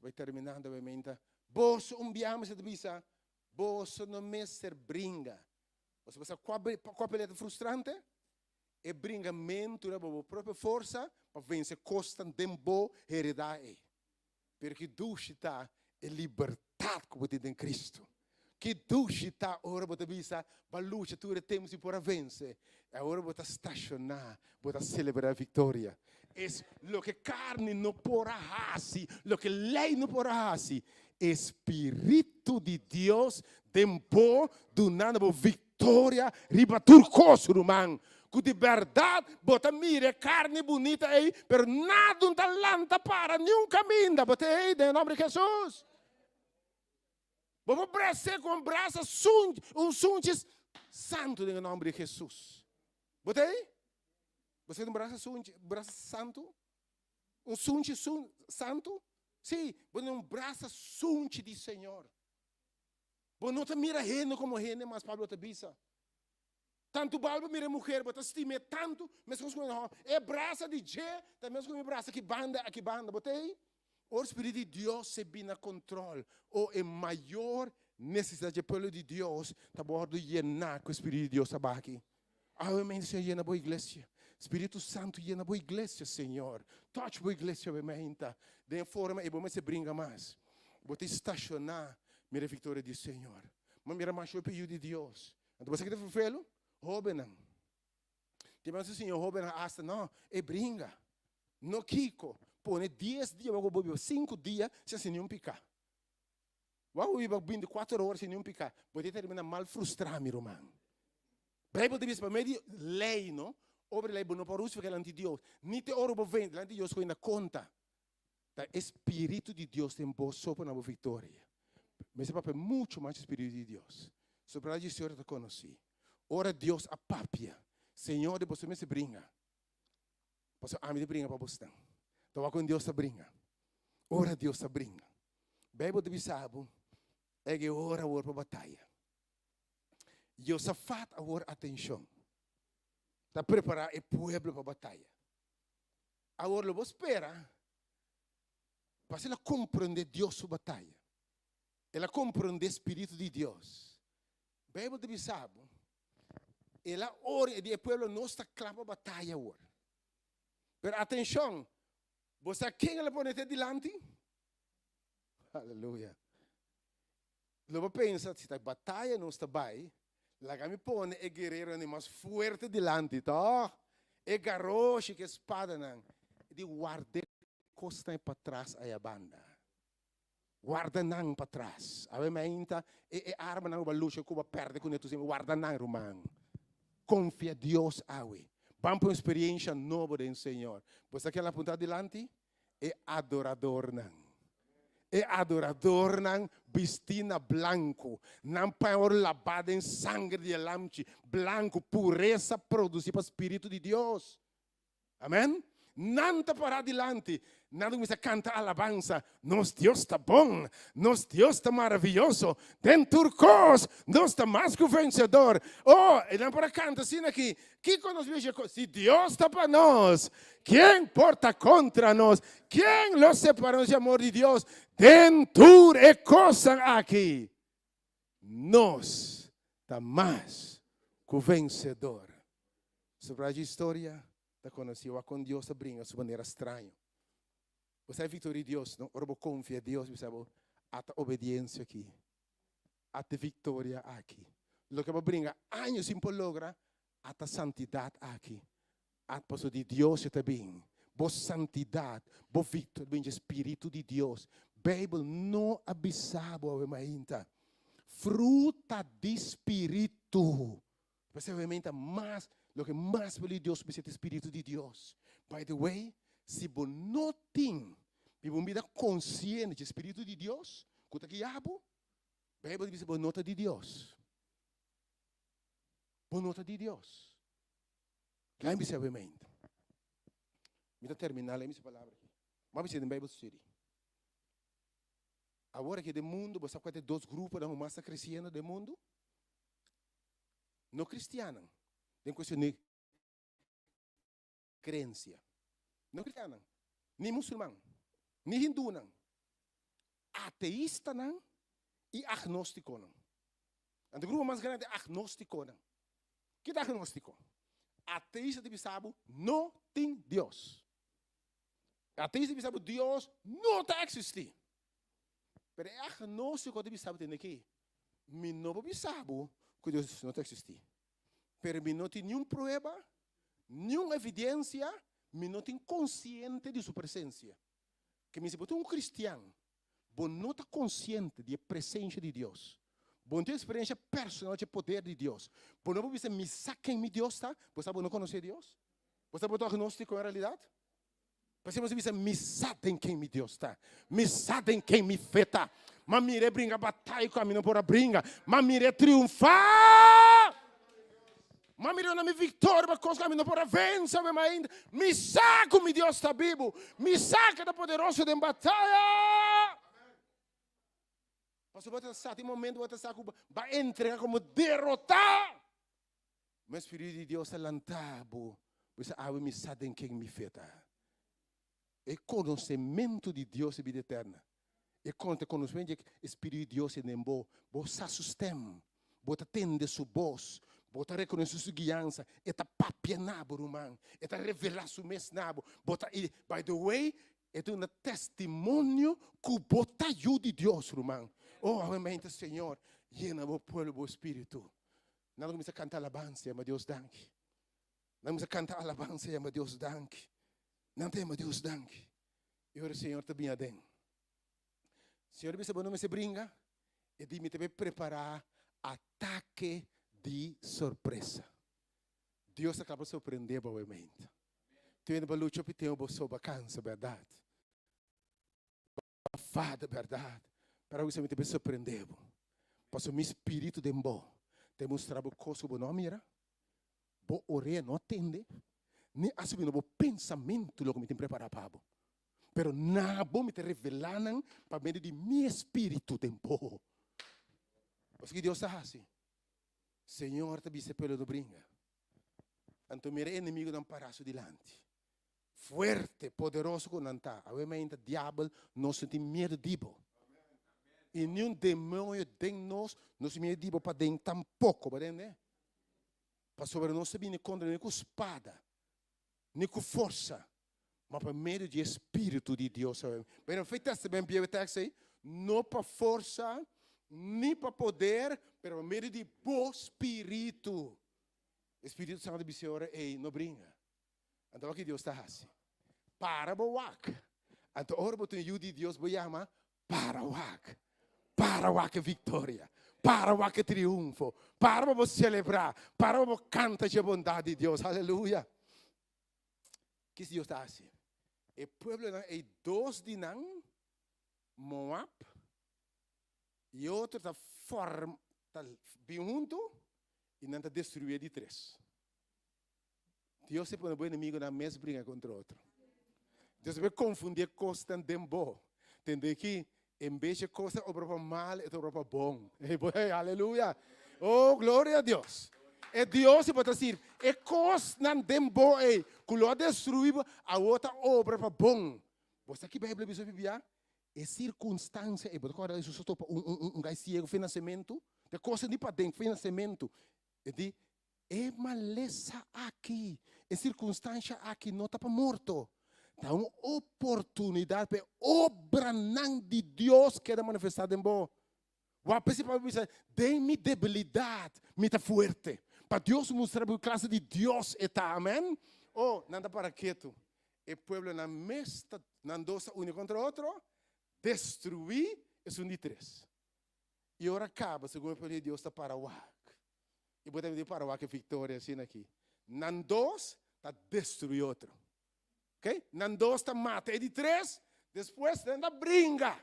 Vai terminando obviamente. Vos umbiamos a divisa, vos não me ser bringa. Você passa qual frustrante? E bringa mente na própria força para vencer costa tempo heredare. Porque Deus está é libertado como tem em Cristo. Que Deus está ora para divisa, para luta tu temos e para vencer. Agora para estacionar, para celebrar a vitória. Es lo que carne no podrá hacer, lo que ley no podrá hacer. Espírito de Deus tempo donando vitória riba turcoso romano. Que de verdade bota mire carne bonita aí, pero nada um talento para nenhum caminho, bota aí em nome de Jesus. Vamos braçar com braço suntes santo em nome de Jesus. Bota aí? Você tem um braço santo? Um sunte santo? Sim, você tem um braço sunte de Senhor. Você não te mira reno como reno, mas Pablo te bisa. Tanto Pablo mira mulher, você estima tanto, mas como é braço de Jé, também como braço que banda, botei? O Espírito de Deus se bem na controle, ou é maior necessidade do povo de Deus, tá bordo llenar com o Espírito de Deus aqui. Amém, Senhor, llena boa igreja. Espírito Santo, llena boa igreja, Senhor. Toque boa igreja, amém. De forma, e vamos se brinca mais. Vou te estacionar, mira a vitória do Senhor. Mas mira mais o pedido de Deus. Então você quer fazer? Rouba não. Tem mais o Senhor, rouba não, hasta não, é brinca. No Kiko, põe 10 dias, 5 dias, sem nenhum picar. Vou ir 24 horas sem nenhum picar. Pode terminar mal frustrado, meu irmão. Bíblia diz para mim, lei, não? Obre lei, não pode usar diante de Deus. Nem te oro para vender, diante de Deus, que ainda conta. O Espírito de Deus tem boa sopa na vitória. Mas é para muito mais Espírito de Deus. Sobre a Senhor te conheci. Ora Deus a papia. Senhor, depois você me se brinca. Você a me brinca para você. Então, quando Deus se brinca. Ora Deus se brinca. Bíblia diz, sabe, é que ora para batalha. Josafat agora atenção. Está preparar o povo para a batalha. Agora eu vou esperar para ela compreender Deus sua batalha. Ela compreender o Espírito de Deus. A Bíblia diz, sabe, ela ora e o povo não está claro para a batalha agora. Mas atenção, você quem ela põe até diante? Aleluia. Eu penso, se a batalha não está bem, la que me pone é guerreiro mais forte delante, tá? É garroche que espada não. De guarda costa para trás aí a banda. Guarda não para trás. A mente é arma não vai lutar como perde quando tu se guarda não, irmão. Confia Deus awe. Vamos para uma experiência nova do Senhor. Você quer apontar delante? É adorador não. É adorador não vestina branco, não para lavado em sangue de lamche, branco, pureza produzir para o Espírito de Deus. Amém? Nada para adelante, nada me canta alabança. Nosso Deus está bom, nosso Deus está maravilhoso. Dentro cos, nós está mais que o vencedor. Oh, e não para cantar assim aqui. Que quando veja se Deus está para nós, quem porta contra nós? Quem nos separa do amor de Deus? Dentro é coisa aqui. Nós está mais que o vencedor. Sobre a história. Te conheceu com Deus a brinca de maneira estranha. Você é vitória de Deus, não? Ora, confia em Deus, você sabe, a obediência aqui. A vitória aqui. Lo que vai brincar anos sem logra, a santidade aqui. A passo de Deus também. Bo santidade, bo vitória, bem Espírito de Deus. Bíblia não avisava a mainta. Fruta de Espírito. Possivelmente mais, lo que mais vale Deus é o Espírito de Deus. By the way, se você não tem, vida consciente do Espírito de Deus, que aqui abo, a Bíblia diz boa nota de Deus. Boa nota de Deus. Lembre-se, obviamente. Vou terminar, lembre-se a palavra aqui. Vamos ver na Bíblia Study. Agora que do mundo, você sabe que tem dois grupos da massa crescendo do mundo? Não cristiano. Tem questão de crença. Não cristiano. Nem muçulmano. Nem hindu. Não. Ateísta não. E agnóstico não. O grupo mais grande é agnóstico não. O que é agnóstico? Ateísta de sabe não tem Deus. Ateísta de sabe Deus não está existindo. Mas agnóstico de sabe tem aqui. Me não sabe que Deus não está existindo. Mas me não tem nenhuma prova, nenhuma evidência, me não tem consciente de sua presença. Que me se botou um cristiano, você não está consciente da presença de Deus. Você tem experiência personal de poder de Deus. Você não pode me sacar em Deus, tá? Você não conhece Deus? Você botou agnóstico em realidade? Você me sabe em quem me Deus está. Me sabe em quem me feta. Mas mire brinca batalha com a minha por a brinca. Mas mire triunfar. Mas mire na minha vitória para coisa que a minha por a vencer. Me saca me Deus está vivo. Me saca da poderoso de batalha. Mas você está em momento você está vai entregar como derrotar. Mas Espírito de Deus é lantado. Você me sabe em quem me feta. É conhecimento de Deus e vida eterna. É conhecimento do Espírito de Deus em você. Você sustenta. Você atende sua voz. Você reconhece sua guiança. Você papia nabo, irmão. Você revela sua mesnabo. By the way, é um testemunho que você ajuda Deus, irmão. Oh, amém, Senhor. Llena o povo do Espírito. Não começa a cantar alabança, mas Deus danke. Não começa a cantar alabança, mas Deus danke. Não temos Deus danke. E o Senhor te bendiga. Senhor, você não me brinca. E de me preparar ataque de surpresa. Deus acaba de surpreender provavelmente. Tu ainda vai lutar para ter uma boa vacança, verdade? Fada, verdade? Para você me surpreender. Posso meu espírito de bom. Te mostrar coisa que não mira. Bo orelha não atende. Nem assumir o pensamento que me tem preparado para você. Pero nada me te revelam para meio de meu espírito tempo. Porque Deus está assim. Senhor, te disse pelo do brinca. Então, mira inimigo não parasse dilante. Fuerte, poderoso com não está. Obviamente, o diabo não sente medo de você. E nenhum demônio de nós não se medo de você para dentro tampouco, né? Para sobre nós se vir contra nem com espada. Nem com força, mas por meio do Espírito de Deus. Bem, feito essa bem texto aí, não para força, nem para poder, mas por meio de bom Espírito. Espírito Santo de Senhor, ei, não brinca. Então, o que Deus está assim? Para o wak. Então, ora, botou em de Deus, vou chamar para o wak. Para o wak vitória. Para o wak triunfo. Para o celebrar. Para o cantar de bondade de Deus. Aleluia. Que Deus está assim? O povo é dois de Nan, Moab, e outro está bem junto, e não está destruído de três. Deus se põe um inimigo na mesma briga contra o outro. Deus vai confundir coisas tão boas. Entende que, em vez de coisas obra mal, é obra bom. Aleluia. Oh, glória a Deus. E Deus pode dizer, e coisas não tão boas, que lo destruiu, a outra obra para bom. Você aqui, a Bíblia, você vivia, é circunstância, e pode correr, isso só para um financiamento, de coisas de para dentro, financiamento. E é maleza aqui, é circunstância aqui, não está para morto. Tá uma oportunidade para obra de Deus que é manifestada em bo. O principal é de minha debilidade, me tá forte. Para Deus mostrar a classe de Deus está, amém? Oh, nada para quieto. O povo na mesta, não dosa um contra outro, destruir é um de três. E agora acaba, segundo o povo de Deus, está para o ar. E podemos dizer para o ar que vitória assim aqui. Não dois, está destruir outro. Ok? Não dois, está mata. E de três, depois anda brinca.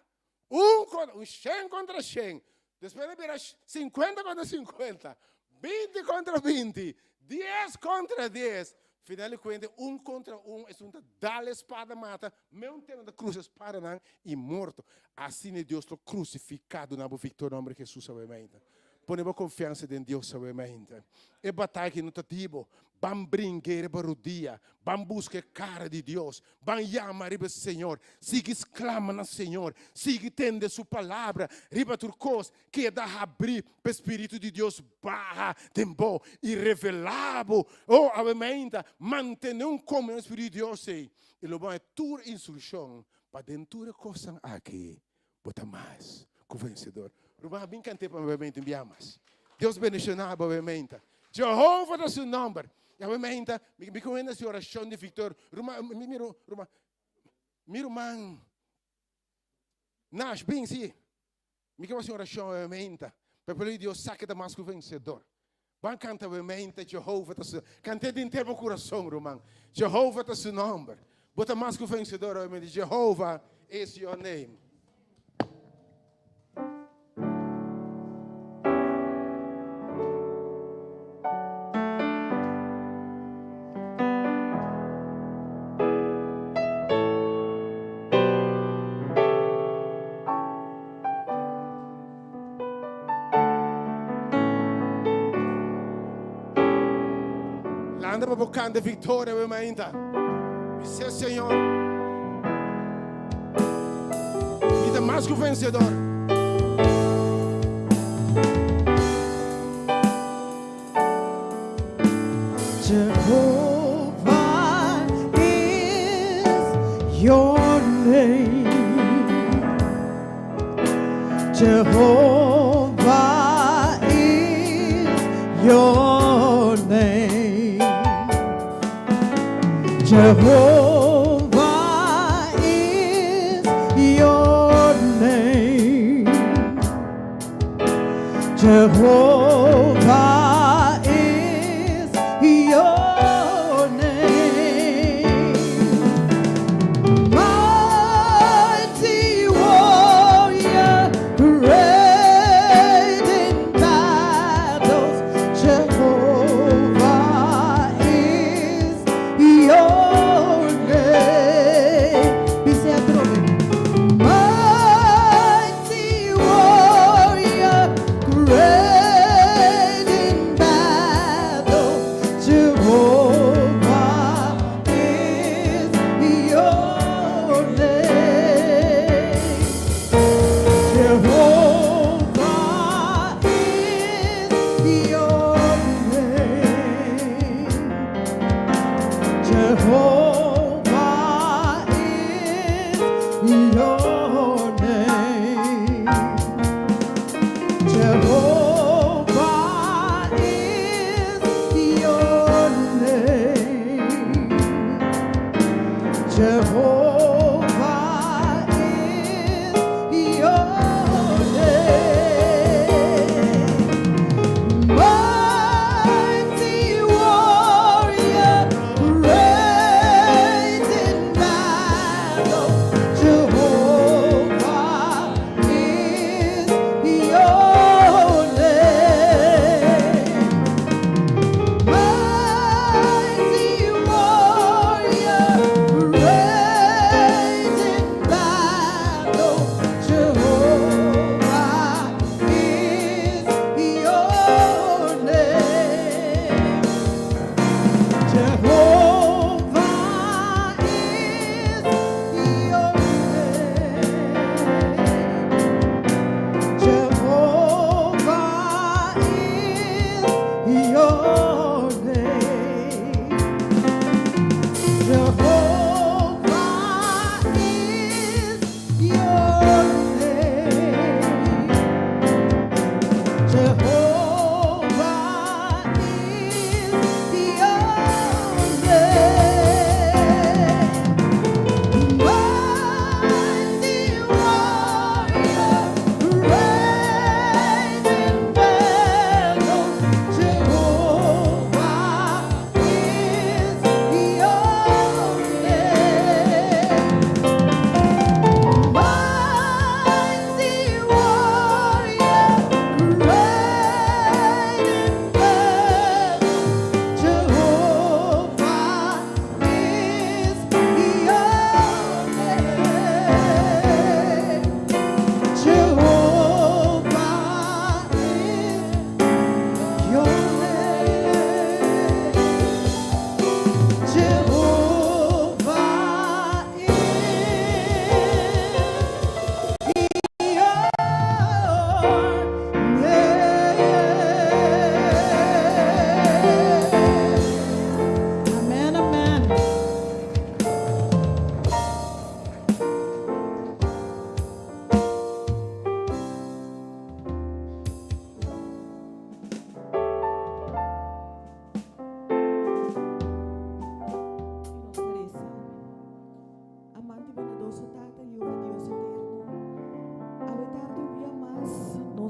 100 contra 100. Depois vira 50 contra 50. 20 contra 20. 10 contra 10. Final de contas, 1 contra 1 é uma dá-lhe espada mata, mesmo tempo da cruz espada não e morto. Assim é Deus crucificado na vitória nome de Jesus obviamente. Ponemos confiança em Deus obviamente. É batalha que não está tibo. Vamos brincar para o dia. Vamos buscar a cara de Deus. Vamos chamar o Senhor. Siga exclama no Senhor. Siga tendo sua palavra. Riba turcos que dá abrir para o Espírito de Deus barra tempo e revelado. Oh, obviamente, manter um comum Espírito de Deus. E lo bom é tua instrução para dentro de coisas aqui. Bota mais. Convencedor. Rumah bem cantei para obviamente enviamos. Deus bendicionar obviamente. Jehová dá seu nome. E obviamente, me comenta a oração de Victor. Miro man. Nash, bem sim. Me comenta a oração obviamente. Para que Deus saque Damasco vencedor. Van canta obviamente Jehová dá seu. Cantei de inteiro coração, Roman. Jehová dá seu nome. Bota Damasco vencedor obviamente. Jehová is your name. Anda para buscar de vitória, obviamente. Dice Senhor, me dá mais que o vencedor. Jehovah is your name. Jehovah is your name. Jehovah is your name. Jehovah is your name. Mighty warrior, great in battles. Jehovah is your name. Dice a trove. Mighty warrior, great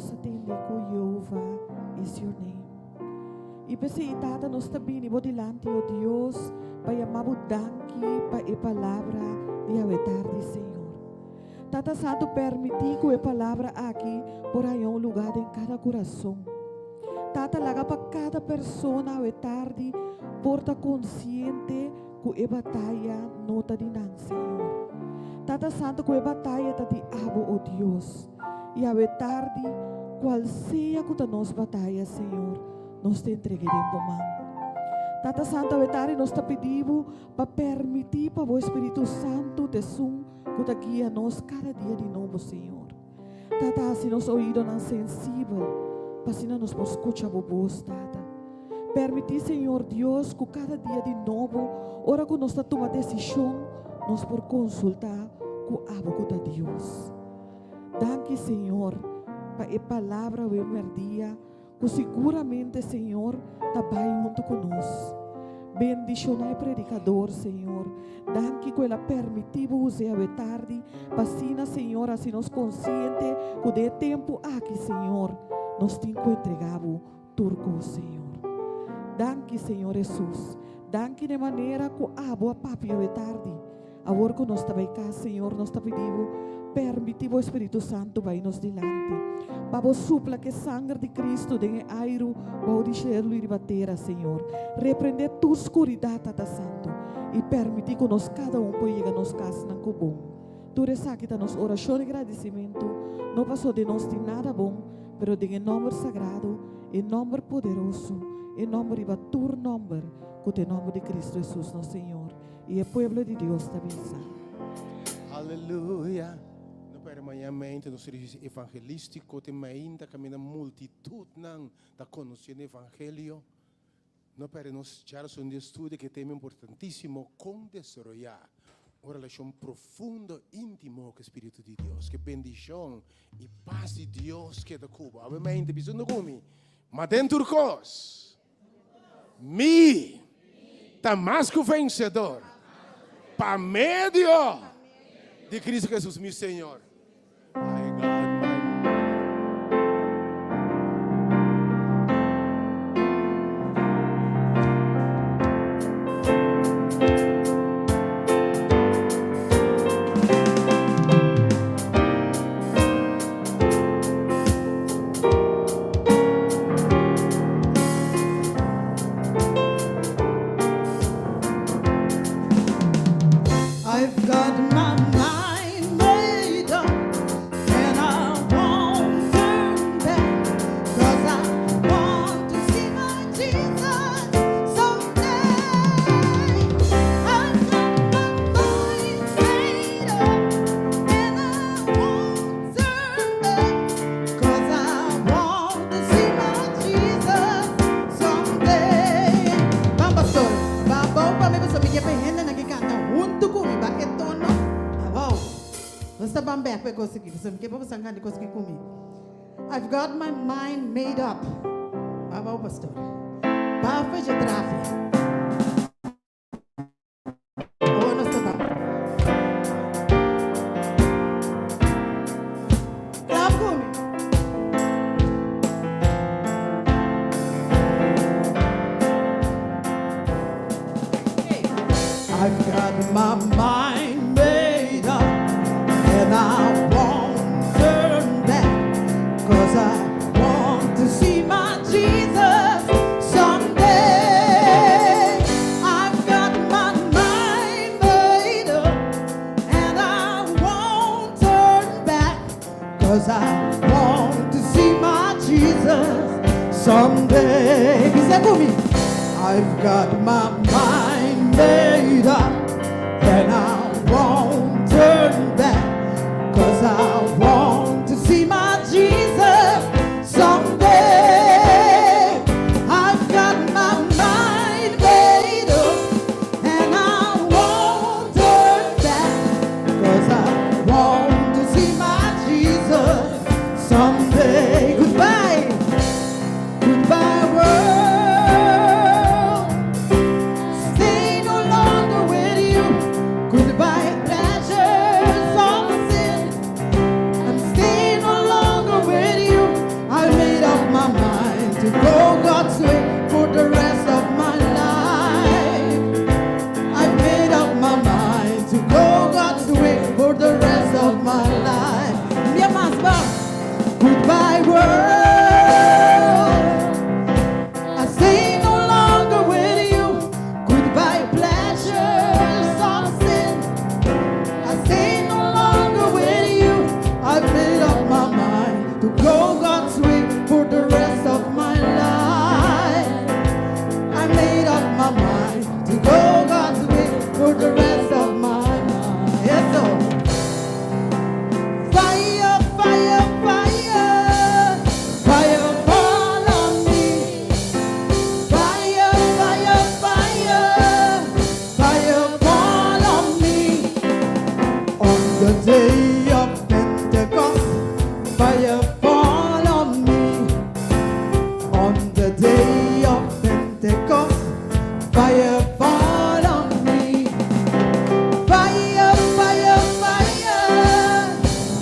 nos atende com Jehovah is your name. E pensei, tata, nós também vou delante, oh Deus, para chamar o danke, para a palavra de a tarde, Senhor. Tata Santo, permitir que a palavra aqui por aí um lugar em cada coração. Tata, laga para cada pessoa a tarde, porta consciente que a batalha não está de não, Senhor. Tata Santo, que a batalha está de abo, oh Deus. E a tarde, qual seja que a nossa batalha, Senhor, nós te entregaremos por mão. Tata Santo, a tarde, nós te pedimos para permitir para o Espírito Santo de som que te guia nós cada dia de novo, Senhor. Tata, se nos ouvidos não sensível, para se nos por escutar a voz, Tata. Permitir, Senhor Deus, que cada dia de novo, hora que nós tomamos decisão, nós por consultar com a boca de Deus. Danke, Senhor, para a palavra do dia, que seguramente, Senhor, está bem junto conosco. Bendicionai predicador, Senhor. Danke que ela permitiu usar a tarde, para Senhor, assim nos consciente que de tempo aqui, Senhor, nós te entregamos turco, Senhor. Danke, Senhor Jesus. Danke de maneira que a boa papi a tarde. Agora que nós estamos cá, Senhor, nós te pedimos, permitir o Espírito Santo vai nos delante. Para supla que sangue de Cristo de airo, vai deixar-lo ir bater, Senhor. Repreender tua escuridão, Tata Santo, e permitir que nós cada possa chegar nos casas na bom. Tu resakita nos oração e agradecimento, não passou de nós de nada bom, pero de nome sagrado, em nome poderoso, em nome de tu nome, com o nome de Cristo Jesus, nosso Senhor. E o povo de Deus te abençoe. Aleluia. No permanentemente no serviço evangelístico tem ainda caminha multitud não da conhecendo o evangelho. No para nós já são de estudo que tem importantíssimo com desarrollar uma relação profunda, íntima com o Espírito de Deus. Que bendição e paz de Deus que da Cuba. Obviamente, bisogna come, mas dentro cos, mi, tá mais que o vencedor. Para medio de Cristo Jesus, meu Senhor. My God, I've got my mind made up, and I won't turn back, 'cause I want to see my Jesus someday. I've got my mind made up, and I won't turn back, 'cause I want to see my Jesus someday. Vamos, pastor. Vamos, para mí, pastor. Me lleva gente nagkikanta junto ko. Bakit to, no? Wow. Basta bambek pa ko sige. Basta mkipa pa sangkan di ko sige kumi. I've got my mind made up. Wow, pastor. Bafa je traffic. Oh, no sa ba? Clap kumi. I've got my mind made up, and I won't turn back, 'cause I want to see my Jesus someday. I've got my mind made up, and I won't turn back, 'cause I want to see my Jesus someday. Dice conmigo. I've got my mind made up, and I won't turn back, 'cause I want to see my Jesus someday. I've got my mind made up, and I won't turn back, 'cause I want to see my Jesus someday. Goodbye, goodbye world. Stay no longer with you. Goodbye pleasures of sin. to go God's way for the rest of my life. I made up my mind to go God's way for the rest of my life. Mia masba, goodbye world. I say no longer with you. Goodbye pleasures of sin. I say no longer with you. I've made up my mind to go God's way for the rest of my life. I made up my mind to go God's way for the rest of my life. Yes, Lord. Fire, fire, fire, fire fall on me. Fire, fire, fire, fire fall on me. On the day of Pentecost, fire fall on me. On the day of Pentecost, fire fall on me. Fire, fire, fire,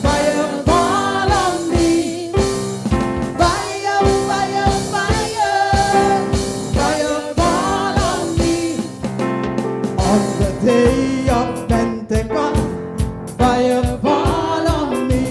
fire fall on me. Fire, fire, fire, fire fall on me. On the day of Pentecost, fire fall on me.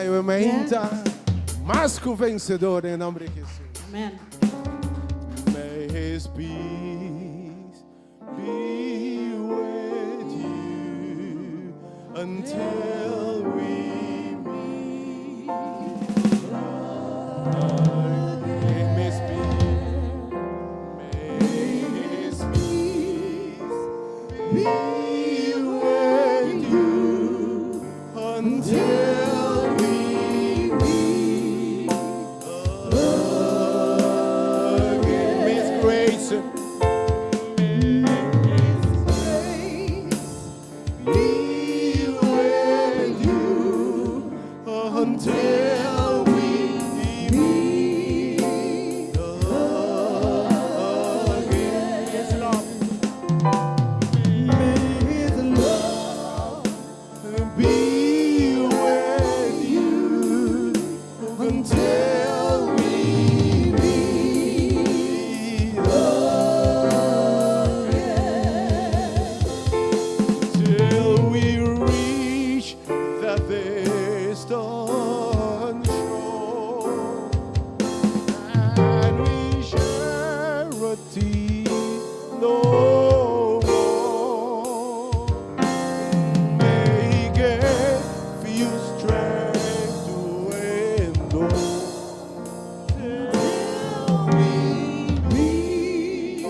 we meinta. Más que vencedor em nome de Jesus. Amen. May his peace be with you until we meet again. May his peace be with you until we meet again. May his grace be with you until we meet again. His love, may his love be with you until we meet till we reach that distant shore, and we charity no more. May He give you strength to endure till we meet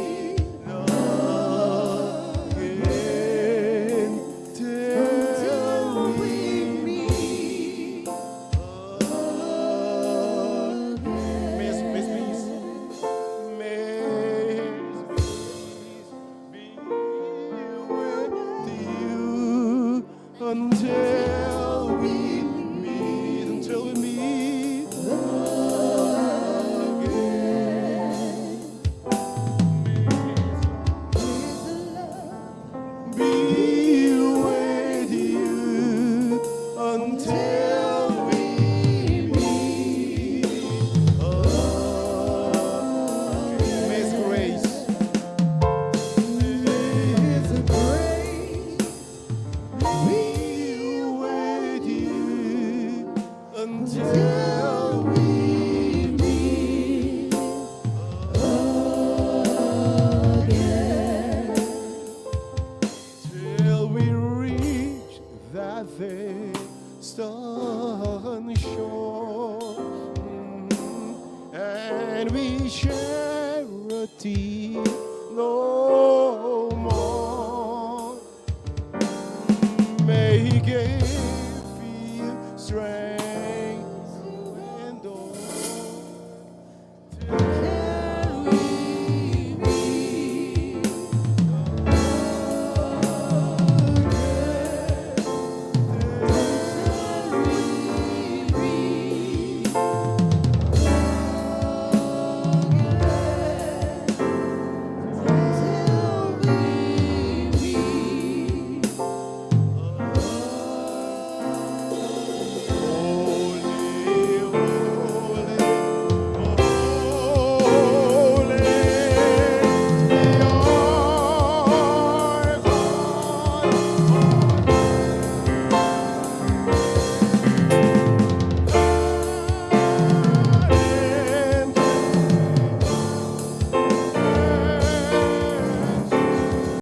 again. Till we meet again. Miss Peace. May His peace be with you until we meet again. Be with you until we meet again. May His grace, His grace be with you until we meet again. Till we reach that distant shore, and we charity no more. May He give you strength